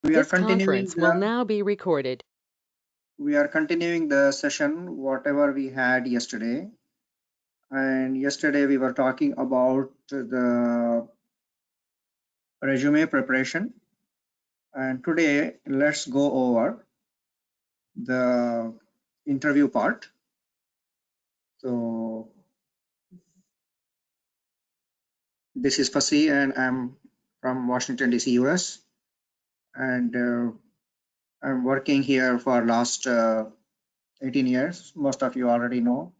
We are This conference will now be recorded. We are continuing the session, whatever we had yesterday. And yesterday we were talking about the resume preparation. And today let's go over the interview part. So this is Fasi and I'm from Washington DC, US. And I'm working here for last 18 years. Most of you already know.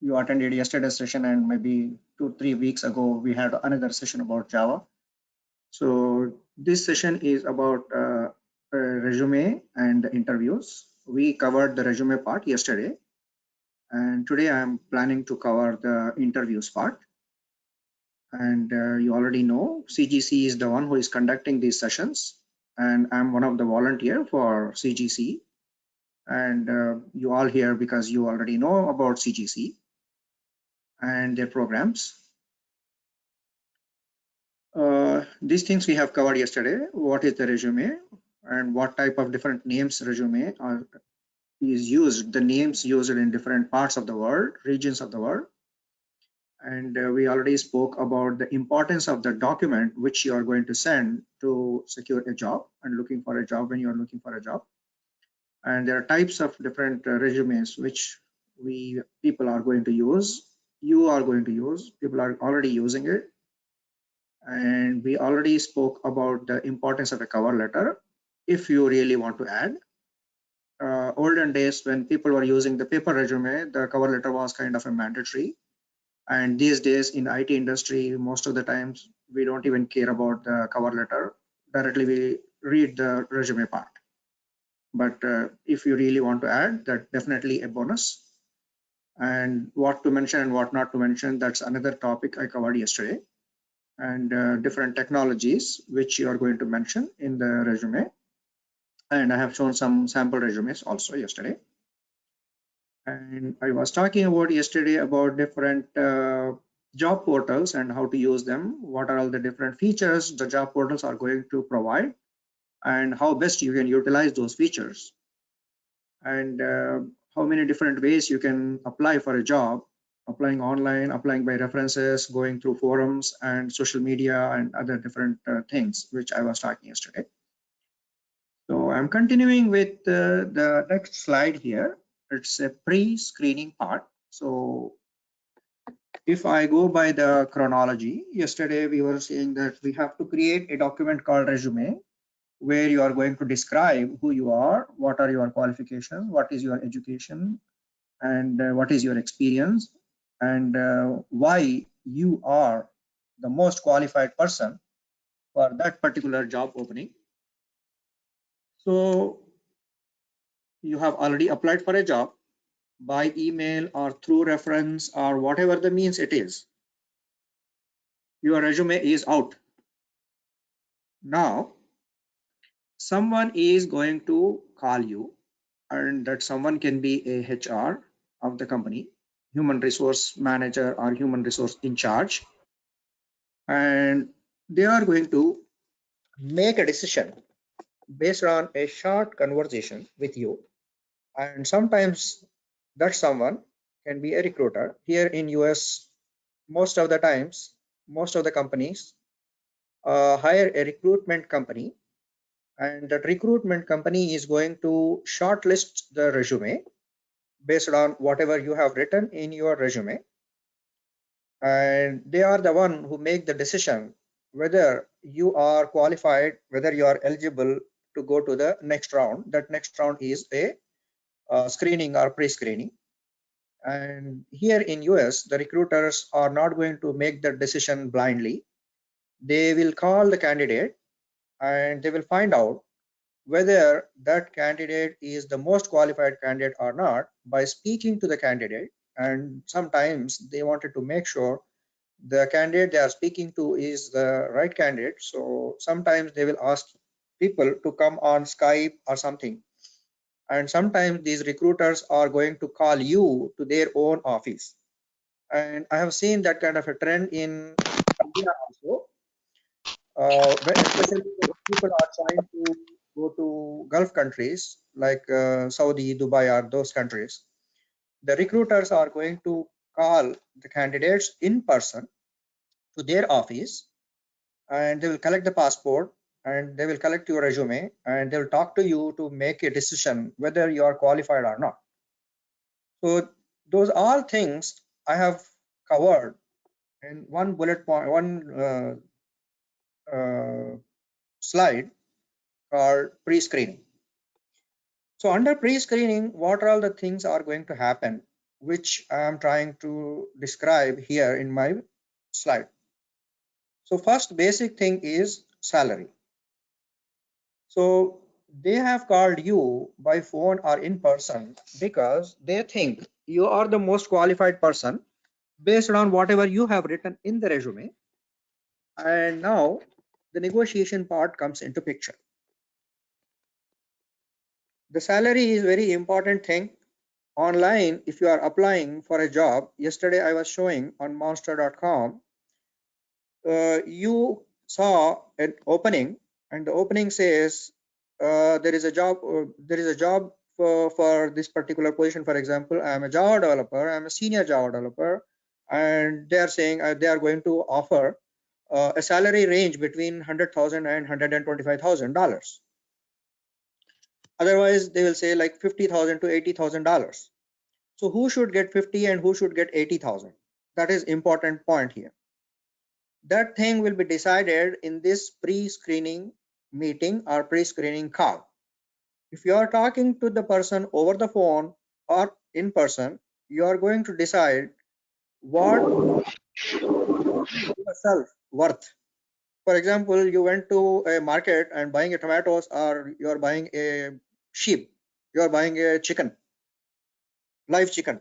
You attended yesterday's session and maybe 2-3 weeks ago we had another session about Java. So this session is about resume and interviews. We covered the resume part yesterday, and today I'm planning to cover the interviews part. And you already know CGC is the one who is conducting these sessions, and I'm one of the volunteer for CGC. And you all here because you already know about CGC and their programs. These things we have covered yesterday. What is the resume and what type of different names resume is used, the names used in different parts of the world, regions of the world. And we already spoke about the importance of the document which you are going to send to secure a job and looking for a job when you are looking for a job. And there are types of different resumes which people are going to use, you are going to use, people are already using it. And we already spoke about the importance of a cover letter if you really want to add. Olden days when people were using the paper resume, the cover letter was kind of a mandatory. And these days in IT industry, most of the times we don't even care about the cover letter. Directly we read the resume part. But if you really want to add, that definitely a bonus. And what to mention and what not to mention, that's another topic I covered yesterday. And different technologies which you are going to mention in the resume. And I have shown some sample resumes also yesterday. And I was talking about yesterday about different job portals and how to use them. What are all the different features the job portals are going to provide and how best you can utilize those features. And how many different ways you can apply for a job, applying online, applying by references, going through forums and social media and other different things, which I was talking yesterday. So I'm continuing with the next slide here. It's a pre-screening part. So if I go by the chronology, yesterday we were saying that we have to create a document called resume where you are going to describe who you are, what are your qualifications, what is your education, and what is your experience, and why you are the most qualified person for that particular job opening. So you have already applied for a job by email or through reference or whatever the means it is. Your resume is out. Now, someone is going to call you, and that someone can be a HR of the company, human resource manager or human resource in charge, and they are going to make a decision based on a short conversation with you. And sometimes that someone can be a recruiter. Here in US, most of the times, most of the companies hire a recruitment company, and that recruitment company is going to shortlist the resume based on whatever you have written in your resume, and they are the one who make the decision whether you are qualified, whether you are eligible to go to the next round. That next round is a screening or pre-screening. And here in US, the recruiters are not going to make the decision blindly. They will call the candidate and they will find out whether that candidate is the most qualified candidate or not by speaking to the candidate. And sometimes they wanted to make sure the candidate they are speaking to is the right candidate. So sometimes they will ask people to come on Skype or something. And sometimes these recruiters are going to call you to their own office. And I have seen that kind of a trend in India also. Especially when people are trying to go to Gulf countries like Saudi, Dubai, or those countries, the recruiters are going to call the candidates in person to their office, and they will collect the passport, and they will collect your resume, and they will talk to you to make a decision whether you are qualified or not. So those all things I have covered in one bullet point, one slide called pre-screening. So under pre-screening, what are all the things are going to happen, which I am trying to describe here in my slide. So first basic thing is salary. So they have called you by phone or in person because they think you are the most qualified person based on whatever you have written in the resume. And now the negotiation part comes into picture. The salary is very important thing. Online, if you are applying for a job, yesterday I was showing on monster.com, you saw an opening, and the opening says there is a job for this particular position. For example, I am a Java developer, I am a senior Java developer, and they are saying they are going to offer a salary range between $100,000 and $125,000. Otherwise, they will say like $50,000 to $80,000. So who should get 50 and who should get 80,000? That is important point here. That thing will be decided in this pre-screening meeting or pre-screening call. If you are talking to the person over the phone or in person, you are going to decide what yourself worth. For example, you went to a market and buying a tomatoes, or you are buying a sheep, you are buying a chicken, live chicken.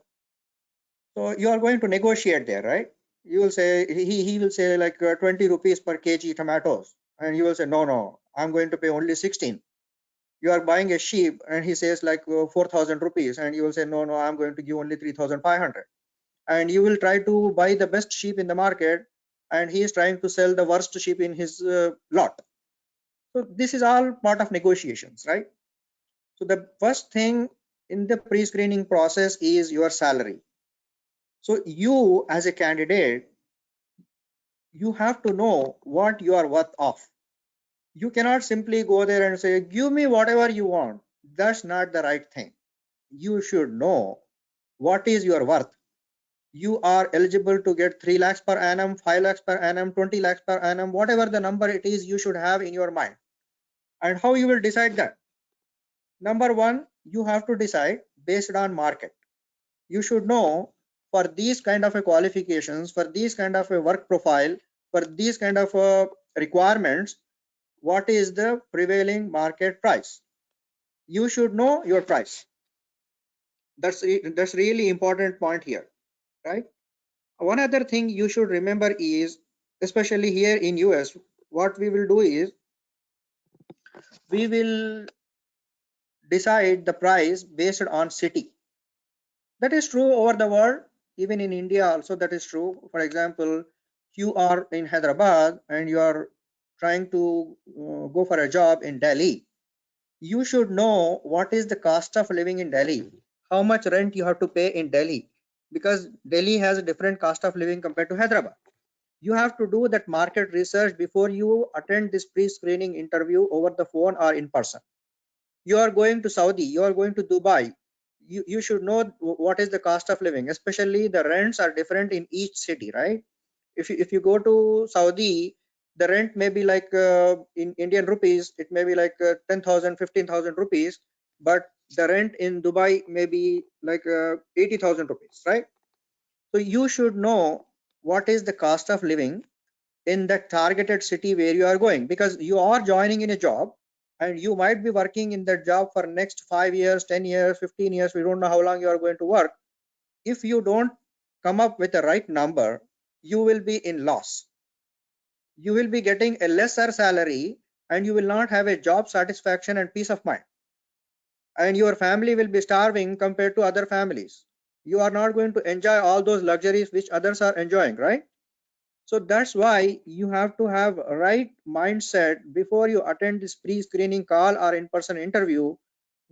So you are going to negotiate there, right? You will say, he will say like 20 rupees per kg tomatoes, and you will say no, I'm going to pay only 16. You are buying a sheep and he says like 4,000 rupees, and you will say no, I'm going to give only 3,500. And you will try to buy the best sheep in the market, and he is trying to sell the worst sheep in his lot. So this is all part of negotiations, right? So the first thing in the pre-screening process is your salary. So you as a candidate, you have to know what you are worth of. You cannot simply go there and say, give me whatever you want. That's not the right thing. You should know what is your worth. You are eligible to get 3 lakhs per annum, 5 lakhs per annum, 20 lakhs per annum, whatever the number it is, you should have in your mind. And how you will decide that? Number one, you have to decide based on market. You should know for these kind of a qualifications, for these kind of a work profile, for these kind of requirements, what is the prevailing market price. You should know your price. That's really important point here, right? One other thing you should remember is, especially here in US, what we will do is we will decide the price based on city. That is true over the world. Even in India also that is true. For example, you are in Hyderabad and you are trying to go for a job in Delhi. You should know what is the cost of living in Delhi, how much rent you have to pay in Delhi, because Delhi has a different cost of living compared to Hyderabad. You have to do that market research before you attend this pre-screening interview over the phone or in person. You are going to Saudi, you are going to Dubai, you should know what is the cost of living, especially the rents are different in each city, right? If you go to Saudi, the rent may be like in Indian rupees, it may be like 10,000, 15,000 rupees, but the rent in Dubai may be like 80,000 rupees, right? So you should know what is the cost of living in the targeted city where you are going, because you are joining in a job and you might be working in that job for next 5 years, 10 years, 15 years. We don't know how long you are going to work. If you don't come up with the right number, you will be in loss. You will be getting a lesser salary and you will not have a job satisfaction and peace of mind, and your family will be starving compared to other families. You are not going to enjoy all those luxuries which others are enjoying, right? So that's why you have to have a right mindset before you attend this pre-screening call or in-person interview,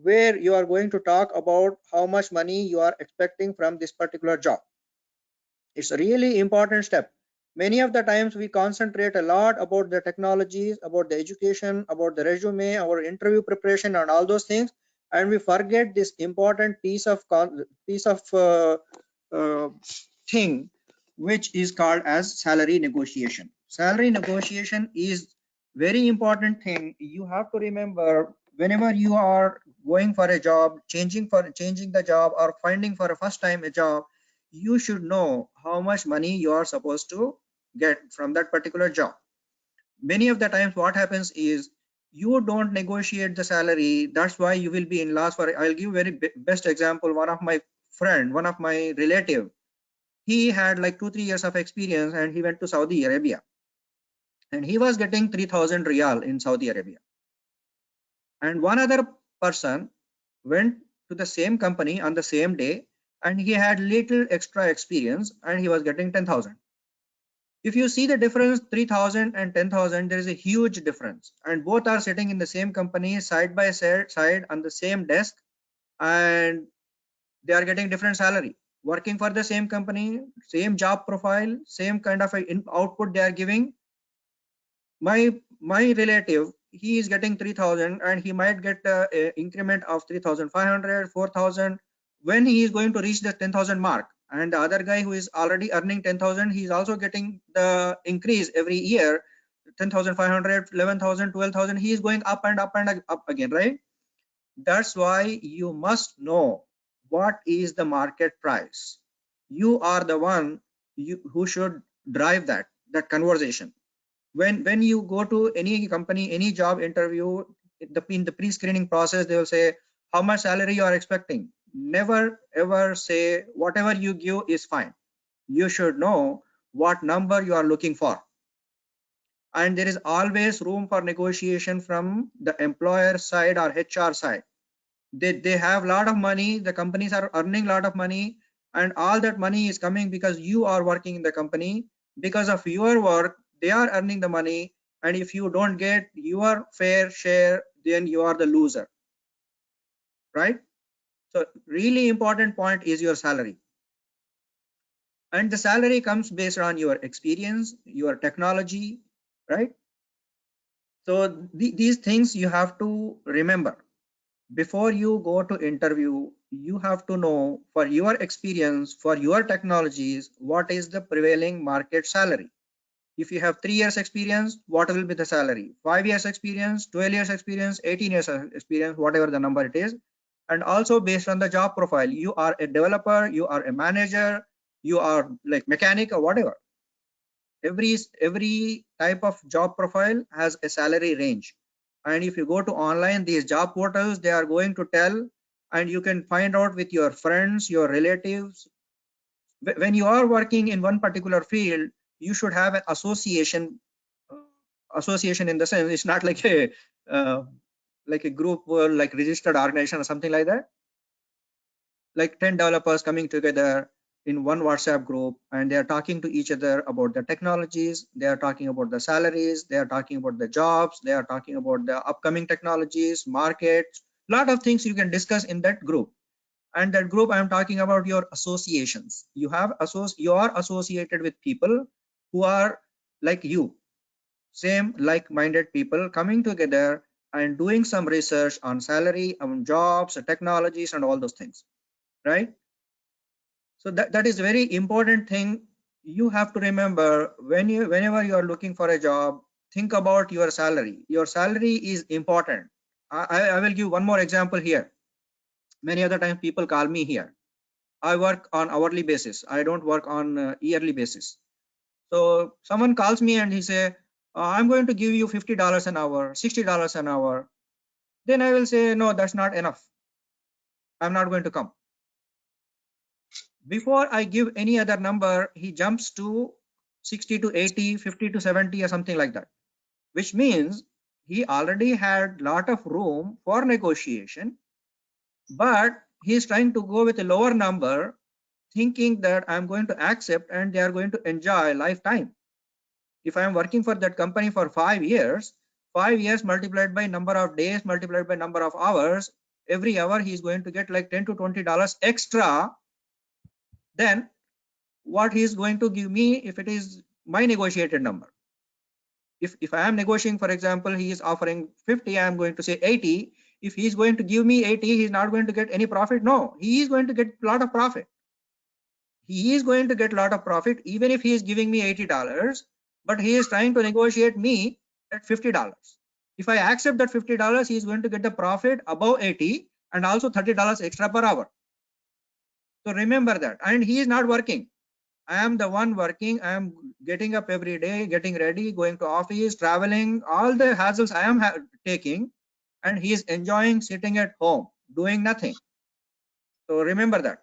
where you are going to talk about how much money you are expecting from this particular job. It's a really important step. Many of the times we concentrate a lot about the technologies, about the education, about the resume, our interview preparation, and all those things, and we forget this important piece of thing, which is called as salary negotiation. Salary negotiation is very important thing. You have to remember whenever you are going for a job, changing the job, or finding for a first time a job, you should know how much money you are supposed to get from that particular job. Many of the times what happens is you don't negotiate the salary. That's why you will be in loss. For I'll give very best example. One of my relative, he had like 2-3 years of experience, and he went to Saudi Arabia, and he was getting 3,000 riyal in Saudi Arabia. And one other person went to the same company on the same day, and he had little extra experience, and he was getting 10,000. If you see the difference, 3,000 and 10,000, there is a huge difference, and both are sitting in the same company side by side on the same desk, and they are getting different salary, working for the same company, same job profile, same kind of output they are giving. My relative, he is getting 3,000, and he might get a increment of 3,500, 4,000 when he is going to reach the 10,000 mark. And the other guy who is already earning 10,000, he is also getting the increase every year, 10,500, 11,000, 12,000. He is going up and up and up again, right? That's why you must know what is the market price. You are the one who should drive that conversation. When you go to any company, any job interview, in the pre-screening process, they will say how much salary you are expecting. Never ever say whatever you give is fine. You should know what number you are looking for, and there is always room for negotiation from the employer side or HR side. They have a lot of money, the companies are earning a lot of money, and all that money is coming because you are working in the company. Because of your work, they are earning the money, and if you don't get your fair share, then you are the loser, right? So really important point is your salary, and the salary comes based on your experience, your technology, right? So these things you have to remember. Before you go to interview, you have to know for your experience, for your technologies, what is the prevailing market salary. If you have 3 years experience, what will be the salary? 5 years experience, 12 years experience, 18 years experience, whatever the number it is. And also based on the job profile, you are a developer, you are a manager, you are like mechanic or whatever. Every type of job profile has a salary range, and if you go to online, these job portals, they are going to tell, and you can find out with your friends, your relatives. When you are working in one particular field, you should have an association in the sense, it's not uh, like a group or like registered organization or something like that, like 10 developers coming together in one WhatsApp group, and they are talking to each other about the technologies, they are talking about the salaries, they are talking about the jobs, they are talking about the upcoming technologies, markets, lot of things you can discuss in that group. And that group, I'm talking about your associations. You are associated with people who are like you, same like-minded people coming together and doing some research on salary, on jobs, technologies, and all those things, right? So that is very important thing. You have to remember whenever you are looking for a job, think about your salary. Your salary is important. I will give one more example here. Many other times people call me here. I work on hourly basis. I don't work on yearly basis. So someone calls me and he say, I'm going to give you $50 an hour, $60 an hour. Then I will say, no, that's not enough. I'm not going to come. Before I give any other number, he jumps to 60 to 80, 50 to 70 or something like that, which means he already had lot of room for negotiation, but he is trying to go with a lower number, thinking that I'm going to accept and they are going to enjoy lifetime. If I am working for that company for 5 years, 5 years multiplied by number of days multiplied by number of hours, every hour he is going to get like $10 to $20 extra. Then what he is going to give me if it is my negotiated number. If I am negotiating, for example, he is offering 50, I am going to say 80. If he is going to give me 80, he is not going to get any profit. No, he is going to get a lot of profit. He is going to get a lot of profit even if he is giving me $80, but he is trying to negotiate me at $50. If I accept that $50, he is going to get the profit above 80 and also $30 extra per hour. So remember that. And he is not working. I am the one working. I am getting up every day, getting ready, going to office, traveling, all the hassles I am taking, and he is enjoying sitting at home, doing nothing. So remember that.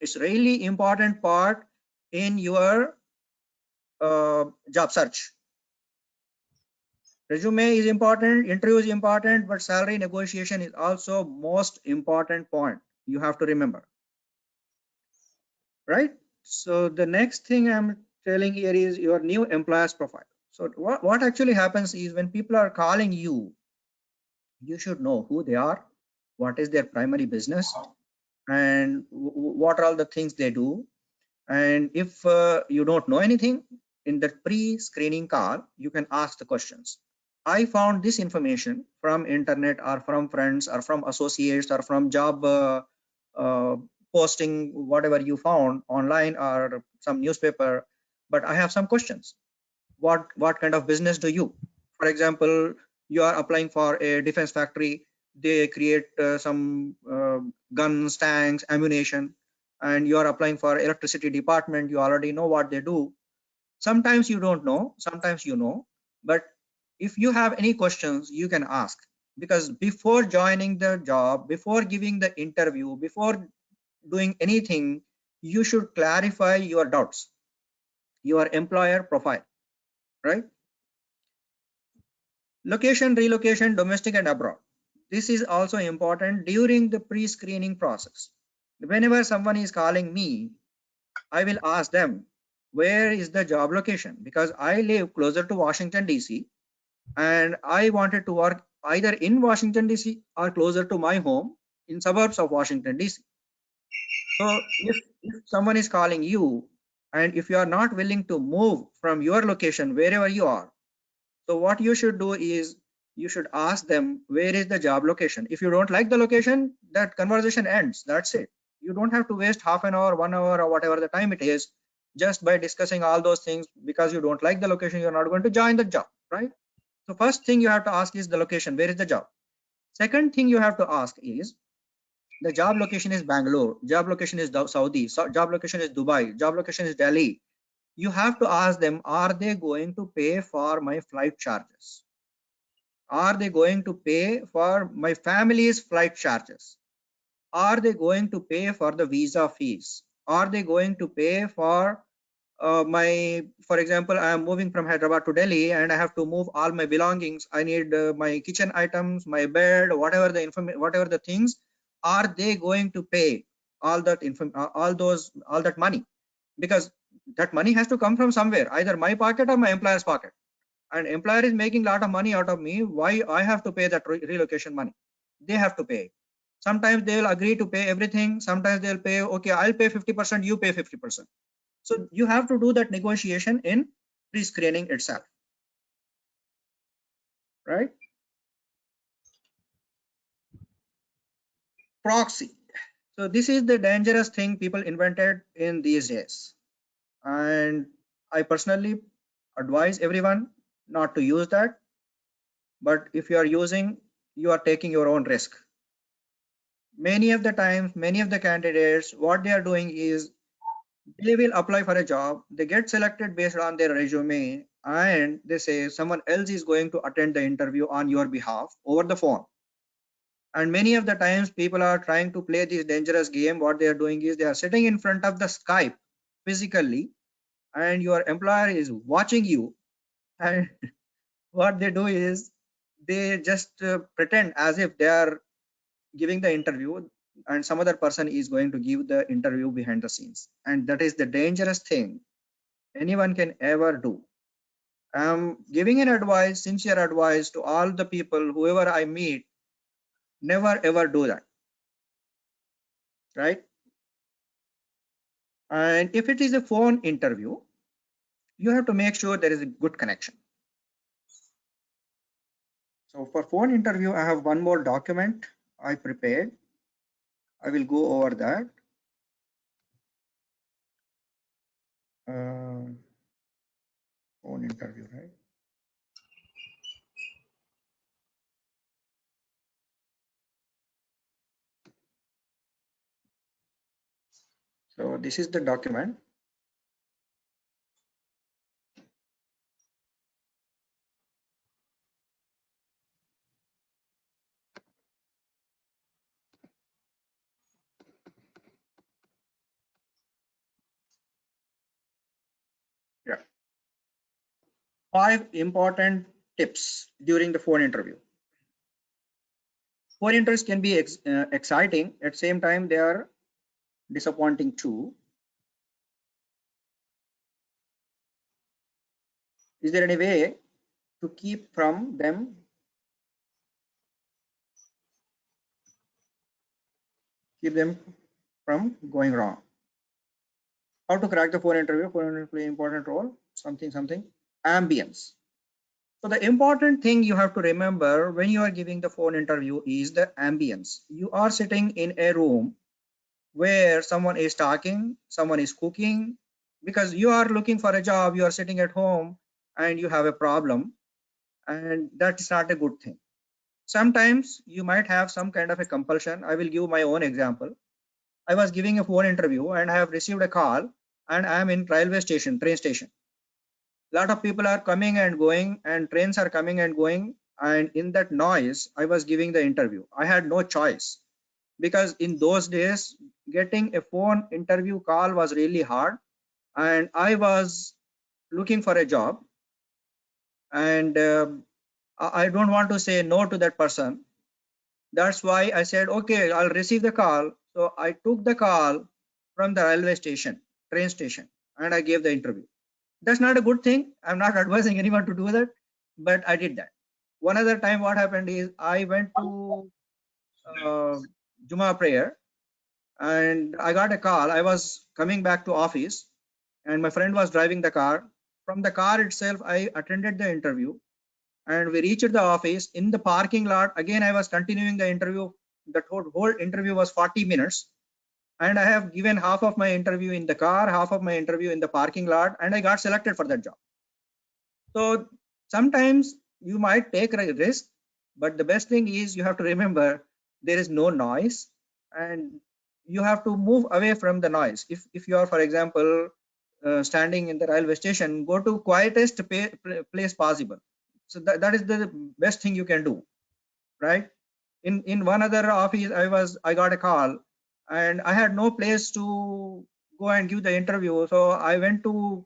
It's really important part in your job search. Resume is important, interview is important, but salary negotiation is also most important point you have to remember, right? So the next thing I'm telling here is your new employer's profile. So what actually happens is when people are calling you, you should know who they are, what is their primary business, and what are all the things they do. And if you don't know anything, in the pre-screening call, you can ask the questions. I found this information from internet or from friends or from associates or from job posting, whatever you found online or some newspaper, but I have some questions. What kind of business do you? For example, you are applying for a defense factory. They create some guns, tanks, ammunition, and you are applying for electricity department. You already know what they do. Sometimes you don't know, sometimes you know, but if you have any questions, you can ask, because before joining the job, before giving the interview, before doing anything, you should clarify your doubts, your employer profile, right? Location, relocation, domestic and abroad. This is also important during the pre-screening process. Whenever someone is calling me, I will ask them, where is the job location? Because I live closer to Washington, DC, and I wanted to work either in Washington, DC or closer to my home in suburbs of Washington, DC. So if someone is calling you and if you are not willing to move from your location wherever you are, so what you should do is you should ask them, where is the job location? If you don't like the location, that conversation ends. That's it. You don't have to waste half an hour, 1 hour, or whatever the time it is, just by discussing all those things. Because you don't like the location, you're not going to join the job, right? So first thing you have to ask is the location. Where is the job? Second thing you have to ask is, the job location is Bangalore, job location is Saudi, job location is Dubai, job location is Delhi. You have to ask them, are they going to pay for my flight charges? Are they going to pay for my family's flight charges? Are they going to pay for the visa fees? Are they going to pay for for example, I am moving from Hyderabad to Delhi and I have to move all my belongings. I need my kitchen items, my bed, whatever the whatever the things. Are they going to pay all that all that money? Because that money has to come from somewhere, either my pocket or my employer's pocket. And employer is making a lot of money out of me. Why I have to pay that relocation money? They have to pay. Sometimes they will agree to pay everything. Sometimes they'll pay, okay, I'll pay 50%, you pay 50%. So you have to do that negotiation in pre-screening itself, right? Proxy. So this is the dangerous thing people invented in these days. And I personally advise everyone not to use that. But if you are using, you are taking your own risk. Many of the times, many of the candidates, what they are doing is they will apply for a job, they get selected based on their resume, and they say someone else is going to attend the interview on your behalf over the phone. And many of the times people are trying to play this dangerous game. What they are doing is they are sitting in front of the Skype physically, and your employer is watching you, and what they do is they just pretend as if they are giving the interview and some other person is going to give the interview behind the scenes. And that is the dangerous thing anyone can ever do. I'm giving an advice, sincere advice to all the people, whoever I meet, never ever do that, right? And if it is a phone interview, you have to make sure there is a good connection. So for phone interview, I have one more document I prepared. I will go over that. Phone interview, right? So this is the document. Yeah. 5 important tips during the phone interview. Phone interviews can be exciting. At the same time, they are disappointing too. Is there any way to keep them from going wrong? How to crack the phone interview? Phone interview play important role. Something. Ambience. So the important thing you have to remember when you are giving the phone interview is the ambience. You are sitting in a room where someone is talking, someone is cooking, because you are looking for a job, you are sitting at home and you have a problem, and that's not a good thing. Sometimes you might have some kind of a compulsion. I will give my own example. I was giving a phone interview and I have received a call, and I am in railway station, train station. A lot of people are coming and going, and trains are coming and going, and in that noise I was giving the interview. I had no choice, because in those days getting a phone interview call was really hard, and I was looking for a job, and I don't want to say no to that person. That's why I said, okay, I'll receive the call. So I took the call from the railway station, train station, and I gave the interview. That's not a good thing. I'm not advising anyone to do that, but I did that. One other time, what happened is I went to Juma prayer, and I got a call. I was coming back to office, and my friend was driving the car. From the car itself, I attended the interview, and we reached the office. In the parking lot, again, I was continuing the interview. The whole interview was 40 minutes, and I have given half of my interview in the car, half of my interview in the parking lot, and I got selected for that job. So sometimes you might take a risk, but the best thing is you have to remember there is no noise, and you have to move away from the noise. If you are, for example, standing in the railway station, go to quietest place possible. So that is the best thing you can do, right? In one other office, I got a call, and I had no place to go and give the interview, so I went to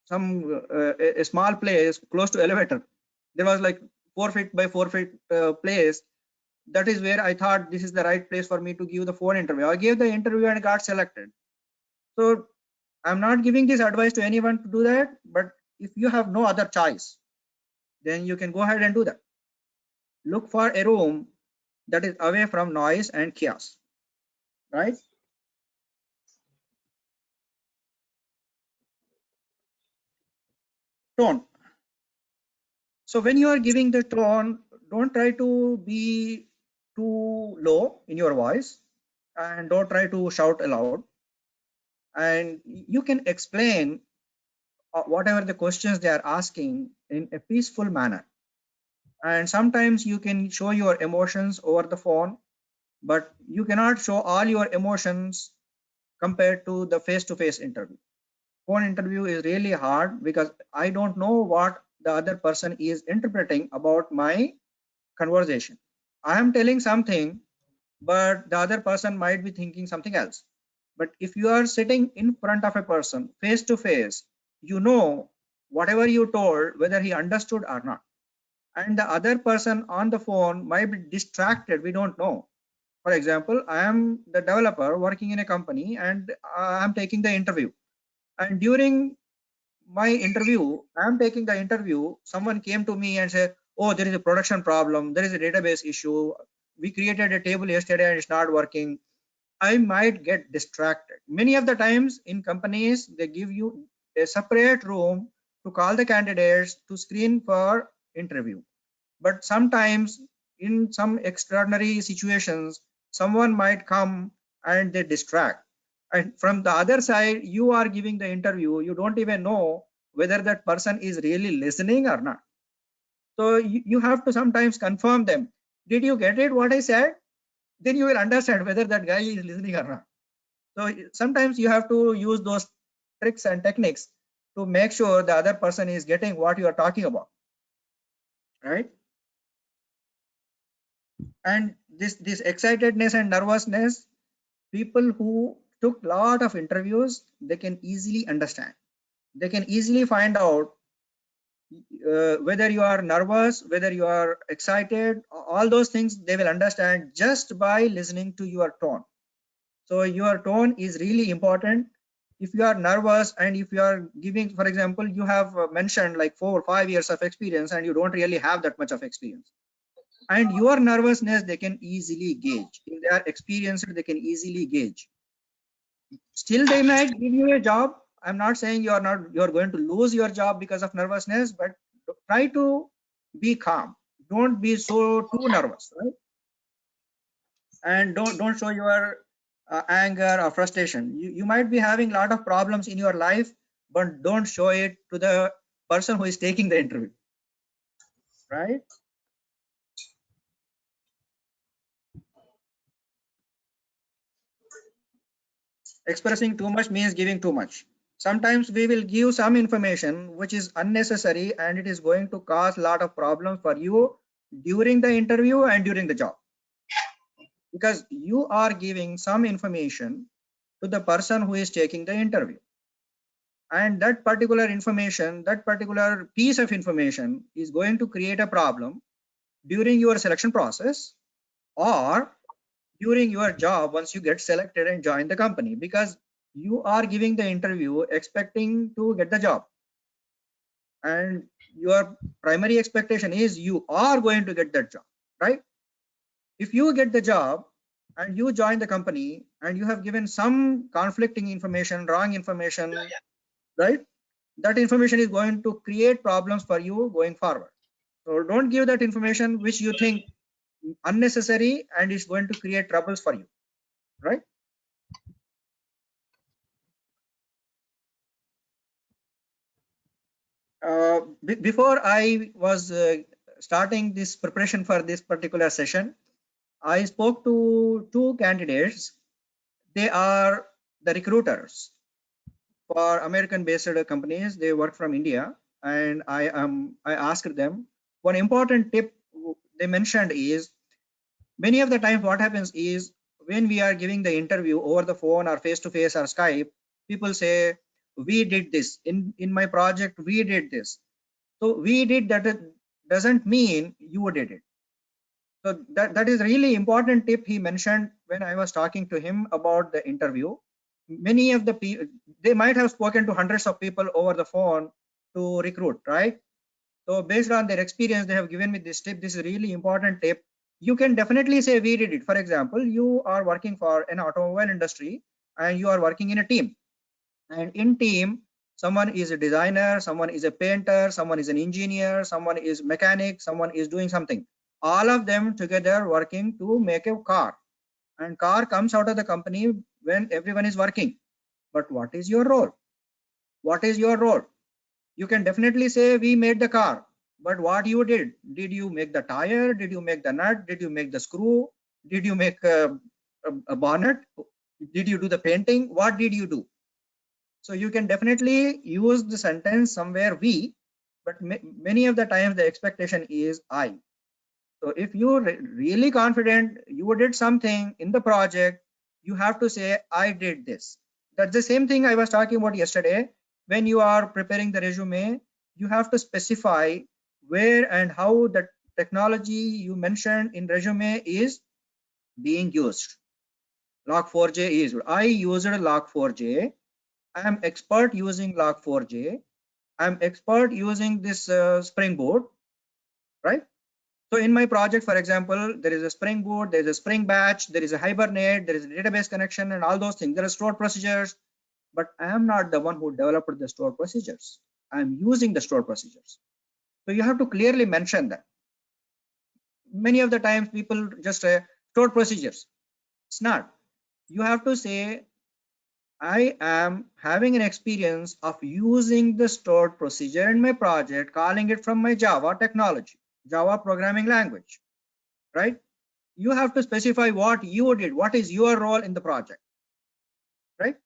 some a small place close to elevator. There was like 4 feet by 4 feet place. That is where I thought this is the right place for me to give the phone interview. I gave the interview and got selected. So I'm not giving this advice to anyone to do that, but if you have no other choice, then you can go ahead and do that. Look for a room that is away from noise and chaos, right? Tone. So when you are giving the tone, don't try to be too low in your voice, and don't try to shout aloud. And you can explain whatever the questions they are asking in a peaceful manner. And sometimes you can show your emotions over the phone, but you cannot show all your emotions compared to the face-to-face interview. Phone interview is really hard because I don't know what the other person is interpreting about my conversation. I am telling something, but the other person might be thinking something else. But if you are sitting in front of a person face to face, you know whatever you told, whether he understood or not. And the other person on the phone might be distracted. We don't know. For example, I am the developer working in a company, and I am taking the interview. And during my interview, I'm taking the interview, someone came to me and said, oh, there is a production problem, there is a database issue, we created a table yesterday and it's not working, I might get distracted. Many of the times in companies, they give you a separate room to call the candidates to screen for interview. But sometimes in some extraordinary situations, someone might come and they distract. And from the other side, you are giving the interview, you don't even know whether that person is really listening or not. So you have to sometimes confirm them. Did you get it what I said? Then you will understand whether that guy is listening or not. So sometimes you have to use those tricks and techniques to make sure the other person is getting what you are talking about, right? And this excitedness and nervousness, people who took lot of interviews, they can easily understand. They can easily find out whether you are nervous, whether you are excited, all those things they will understand just by listening to your tone. So your tone is really important. If you are nervous and if you are giving, for example, you have mentioned like 4 or 5 years of experience and you don't really have that much of experience, and your nervousness they can easily gauge. If they are experienced, they can easily gauge. Still they might give you a job. I'm not saying you're going to lose your job because of nervousness, but try to be calm. Don't be so too nervous, right? And don't show your anger or frustration. You might be having a lot of problems in your life, but don't show it to the person who is taking the interview, right? Expressing too much means giving too much. Sometimes we will give some information which is unnecessary and it is going to cause a lot of problems for you during the interview and during the job, because you are giving some information to the person who is taking the interview, and that particular information, that particular piece of information is going to create a problem during your selection process or during your job once you get selected and join the company, because you are giving the interview expecting to get the job, and your primary expectation is you are going to get that job, right? If you get the job and you join the company and you have given some conflicting information, wrong information, right, that information is going to create problems for you going forward. So don't give that information which you think unnecessary and is going to create troubles for you, right? Before I was starting this preparation for this particular session, I spoke to two candidates. They are the recruiters for American based companies. They work from India, and I asked them one important tip they mentioned is, many of the times what happens is when we are giving the interview over the phone or face to face or Skype, people say we did this in my project, we did this. So we did that, doesn't mean you did it. So that is really important tip he mentioned when I was talking to him about the interview. Many of the people, they might have spoken to hundreds of people over the phone to recruit, right? So based on their experience, they have given me this tip. This is a really important tip. You can definitely say we did it. For example, you are working for an automobile industry and you are working in a team. And in team, someone is a designer, someone is a painter, someone is an engineer, someone is mechanic, someone is doing something. All of them together working to make a car. And car comes out of the company when everyone is working. But what is your role? What is your role? You can definitely say we made the car, but what you did you make the tire? Did you make the nut? Did you make the screw? Did you make a bonnet? Did you do the painting? What did you do? So you can definitely use the sentence somewhere we, but many of the times the expectation is I. So if you're really confident you did something in the project, you have to say I did this. That's the same thing I was talking about yesterday. When you are preparing the resume, you have to specify where and how the technology you mentioned in resume is being used. Log4j is, I used Log4j. I am expert using Log4j. I'm expert using this Spring Boot, right? So in my project, for example, there is a Spring Boot, there is a Spring Batch, there is a Hibernate, there is a database connection and all those things. There are stored procedures, but I am not the one who developed the stored procedures. I'm using the stored procedures. So you have to clearly mention that. Many of the times people just say stored procedures. It's not. You have to say, I am having an experience of using the stored procedure in my project, calling it from my Java technology, Java programming language, right? You have to specify what you did, what is your role in the project, right?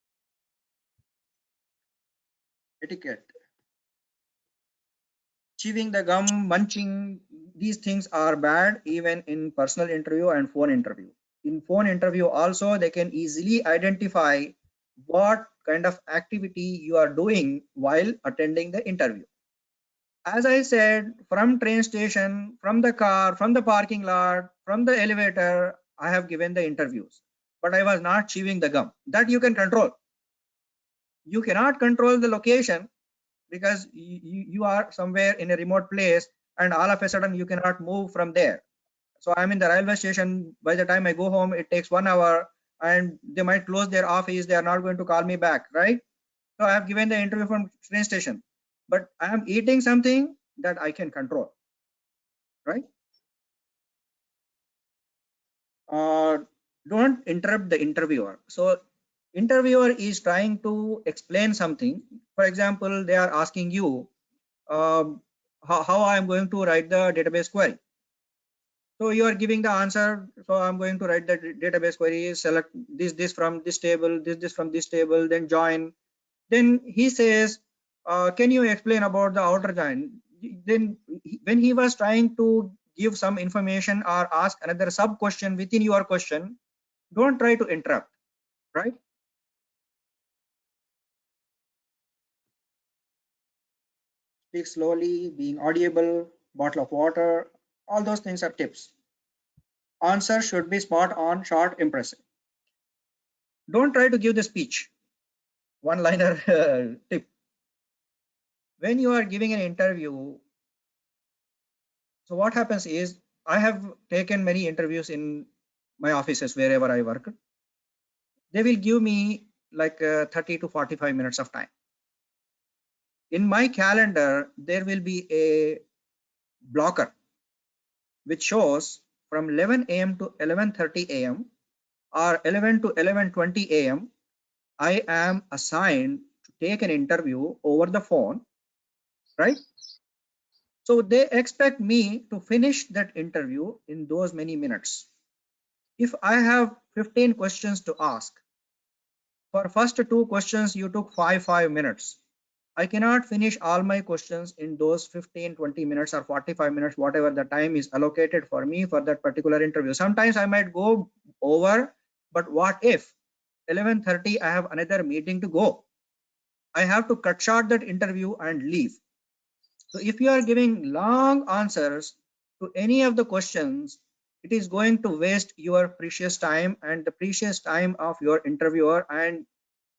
Etiquette. Chewing the gum, munching, these things are bad even in personal interview and phone interview. In phone interview also, they can easily identify what kind of activity you are doing while attending the interview. As I said, from train station, from the car, from the parking lot, from the elevator, I have given the interviews, but I was not chewing the gum. That you can control. You cannot control the location because you are somewhere in a remote place and all of a sudden you cannot move from there. So I'm in the railway station. By the time I go home, it takes 1 hour and they might close their office. They are not going to call me back, right? So I have given the interview from train station, but I am eating something that I can control, right? Don't interrupt the interviewer. So interviewer is trying to explain something. For example, they are asking you how I am going to write the database query. So you are giving the answer. So I'm going to write the database query, select this from this table, this from this table, then join. Then he says, can you explain about the outer join? Then when he was trying to give some information or ask another sub question within your question, don't try to interrupt, right? Speak slowly, being audible, bottle of water, all those things are tips. Answer should be spot on, short, impressive. Don't try to give the speech. One liner tip. When you are giving an interview, so what happens is, I have taken many interviews in my offices wherever I work. They will give me like 30 to 45 minutes of time. In my calendar, there will be a blocker which shows from 11 a.m. to 11:30 a.m. or 11 to 11:20 a.m. I am assigned to take an interview over the phone, right? So they expect me to finish that interview in those many minutes. If I have 15 questions to ask, for first 2 questions you took 5 minutes. I cannot finish all my questions in those 15, 20 minutes or 45 minutes, whatever the time is allocated for me for that particular interview. Sometimes I might go over, but what if 11:30 I have another meeting to go? I have to cut short that interview and leave. So if you are giving long answers to any of the questions, it is going to waste your precious time and the precious time of your interviewer, and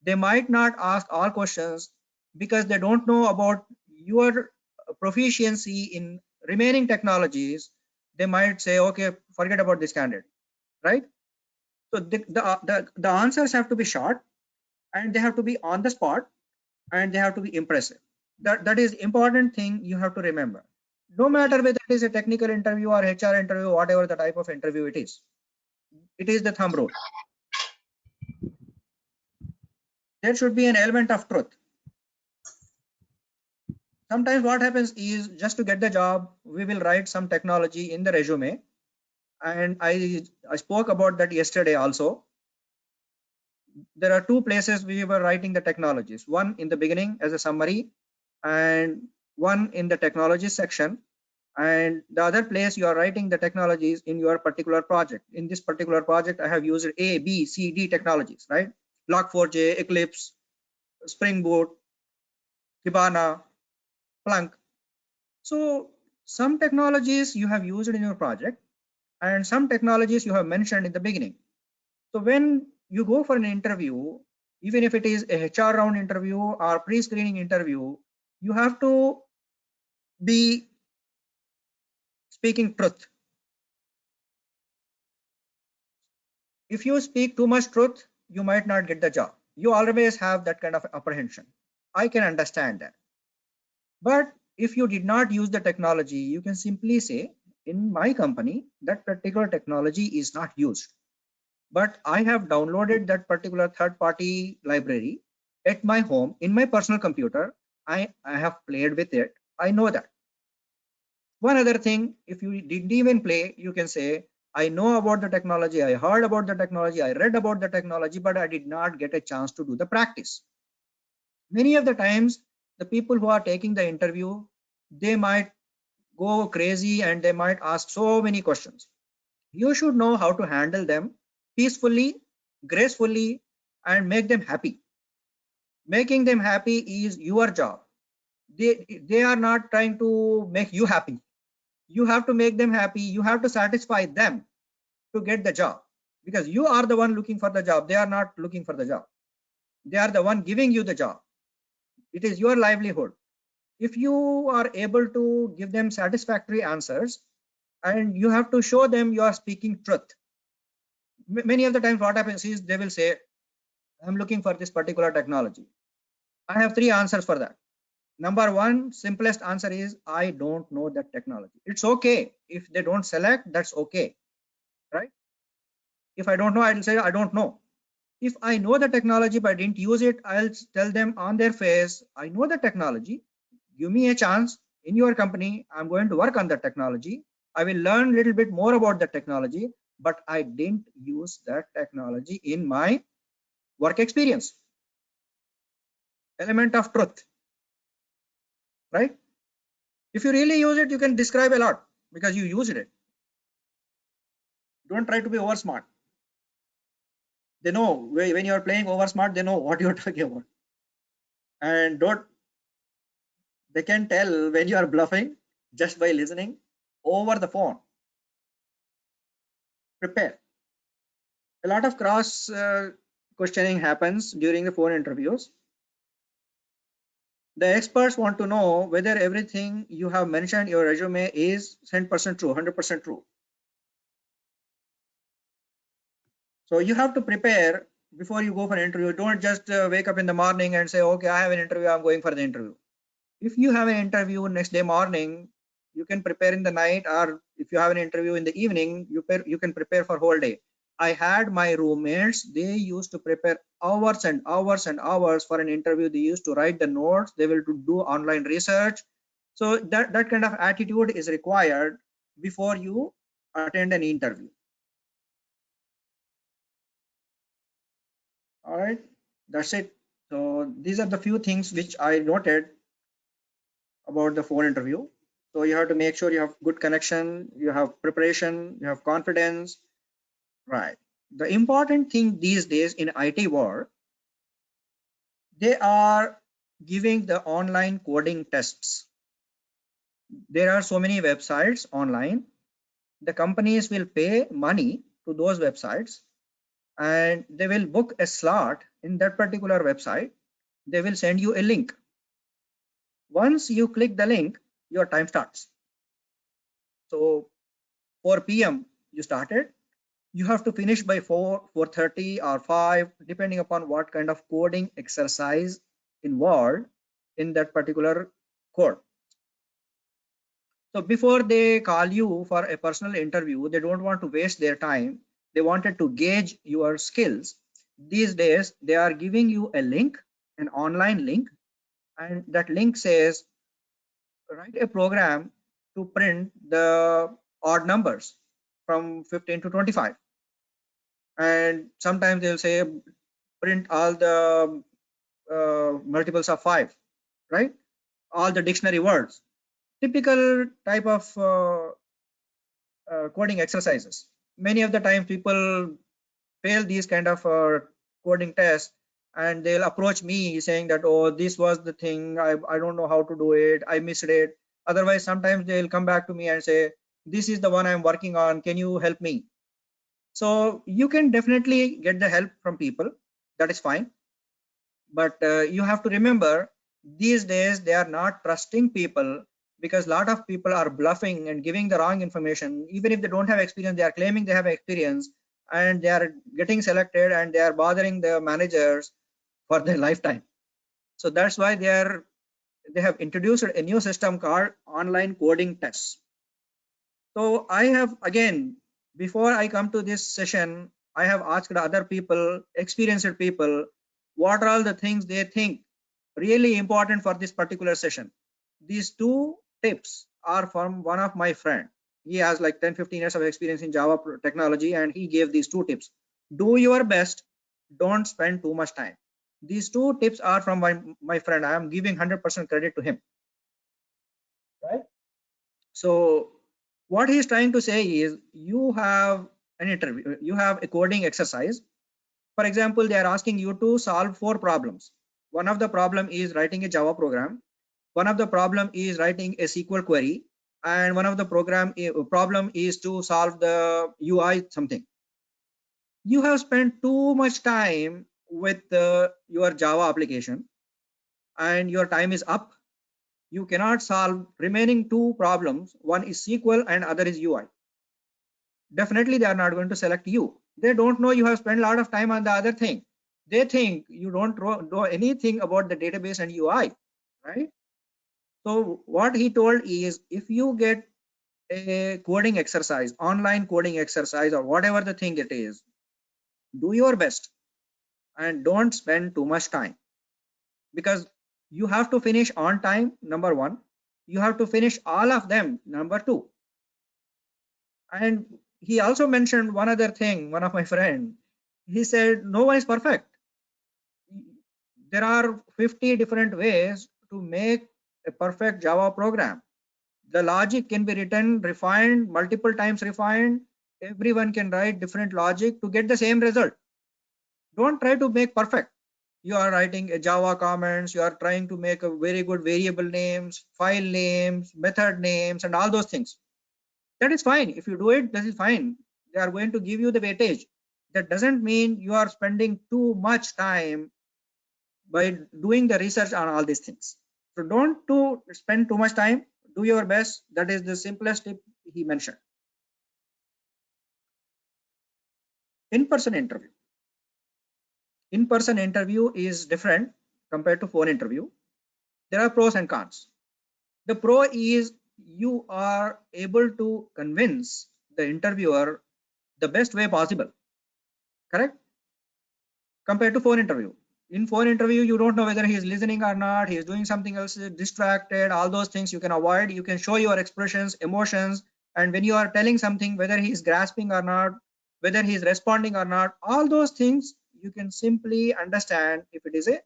they might not ask all questions because they don't know about your proficiency in remaining technologies. They might say, okay, forget about this candidate, right? So the answers have to be short and they have to be on the spot and they have to be impressive. That is important thing you have to remember. No matter whether it is a technical interview or HR interview, whatever the type of interview it is the thumb rule. There should be an element of truth. Sometimes what happens is, just to get the job, we will write some technology in the resume, and I spoke about that yesterday also. There are 2 places we were writing the technologies, one in the beginning as a summary and one in the technology section, and the other place you are writing the technologies in your particular project. In this particular project, I have used A, B, C, D technologies, right? Log4j, Eclipse, Spring Boot, Kibana, Splunk. So some technologies you have used in your project and some technologies you have mentioned in the beginning. So when you go for an interview, even if it is a HR round interview or pre-screening interview, you have to be speaking truth. If you speak too much truth, you might not get the job. You always have that kind of apprehension. I can understand that. But if you did not use the technology, you can simply say, in my company, that particular technology is not used. But I have downloaded that particular third-party library at my home, in my personal computer. I have played with it. I know that. One other thing, if you didn't even play, you can say, I know about the technology, I heard about the technology, I read about the technology, but I did not get a chance to do the practice. Many of the times, the people who are taking the interview, they might go crazy and they might ask so many questions. You should know how to handle them peacefully, gracefully, and make them happy. Making them happy is your job. They are not trying to make you happy. You have to make them happy. You have to satisfy them to get the job, because you are the one looking for the job. They are not looking for the job. They are the one giving you the job. It is your livelihood. If you are able to give them satisfactory answers, and you have to show them you are speaking truth. Many of the times what happens is they will say, I'm looking for this particular technology. I have 3 answers for that. Number 1, simplest answer is, I don't know that technology. It's okay. If they don't select, that's okay, right? If I don't know, I'll say I don't know. If I know the technology but I didn't use it, I'll tell them on their face, I know the technology. Give me a chance in your company. I'm going to work on the technology. I will learn a little bit more about the technology, but I didn't use that technology in my work experience. Element of truth, right? If you really use it, you can describe a lot because you used it. Don't try to be over smart. They know when you're playing over smart, they know what you're talking about. And they can tell when you are bluffing just by listening over the phone. Prepare. A lot of cross questioning happens during the phone interviews. The experts want to know whether everything you have mentioned in your resume is 100% true, 100% true. So you have to prepare before you go for an interview. Don't just wake up in the morning and say, okay, I have an interview, I'm going for the interview. If you have an interview next day morning, you can prepare in the night, or if you have an interview in the evening, you can prepare for whole day. I had my roommates, they used to prepare hours and hours and hours for an interview. They used to write the notes, they will do online research. So that kind of attitude is required before you attend an interview. All right, that's it. So these are the few things which I noted about the phone interview. So you have to make sure you have good connection, you have preparation, you have confidence, right? The important thing these days in IT world, they are giving the online coding tests. There are so many websites online. The companies will pay money to those websites and they will book a slot in that particular website. They will send you a link. Once you click the link, your time starts. So 4 p.m. you started, you have to finish by 4:30 or 5, depending upon what kind of coding exercise involved in that particular code. So before they call you for a personal interview, they don't want to waste their time. They wanted to gauge your skills. These days, they are giving you a link, an online link, and that link says, write a program to print the odd numbers from 15 to 25. And sometimes they'll say, print all the multiples of 5, right? All the dictionary words. Typical type of coding exercises. Many of the time people fail these kind of coding tests and they'll approach me saying that, oh, this was the thing, I don't know how to do it, I missed it. Otherwise, sometimes they'll come back to me and say, this is the one I'm working on, can you help me? So you can definitely get the help from people, that is fine. But you have to remember these days they are not trusting people because a lot of people are bluffing and giving the wrong information. Even if they don't have experience, they are claiming they have experience and they are getting selected and they are bothering the managers for their lifetime. So that's why they have introduced a new system called online coding tests. So I have, again, before I come to this session, I have asked other people, experienced people, what are all the things they think really important for this particular session. These two tips are from one of my friend. He has like 10-15 years of experience in Java technology, and he gave these two tips. Do your best, don't spend too much time. These two tips are from my friend. I am giving 100% credit to him, right? So what he's trying to say is, you have an interview, you have a coding exercise. For example, they are asking you to solve 4 problems. One of the problem is writing a Java program. One of the problem is writing a SQL query, and one of the problem is to solve the UI something. You have spent too much time with your Java application, and your time is up. You cannot solve remaining 2 problems. One is SQL and other is UI. Definitely they are not going to select you. They don't know you have spent a lot of time on the other thing. They think you don't know anything about the database and UI, right? So what he told is, if you get a coding exercise, online coding exercise, or whatever the thing it is, do your best and don't spend too much time, because you have to finish on time, number 1. You have to finish all of them, number 2. And he also mentioned one other thing, one of my friend, he said, no one is perfect. There are 50 different ways to make a perfect Java program. The logic can be written, refined, multiple times refined. Everyone can write different logic to get the same result. Don't try to make perfect. You are writing a Java comments, you are trying to make a very good variable names, file names, method names, and all those things. That is fine. If you do it, that is fine. They are going to give you the weightage. That doesn't mean you are spending too much time by doing the research on all these things. So don't spend too much time. Do your best. That is the simplest tip he mentioned. In-person interview. In-person interview is different compared to phone interview. There are pros and cons. The pro is you are able to convince the interviewer the best way possible. Correct? Compared to phone interview. In phone interview, you don't know whether he is listening or not, he is doing something else, distracted, all those things you can avoid. You can show your expressions, emotions, and when you are telling something, whether he is grasping or not, whether he is responding or not, all those things you can simply understand if it is a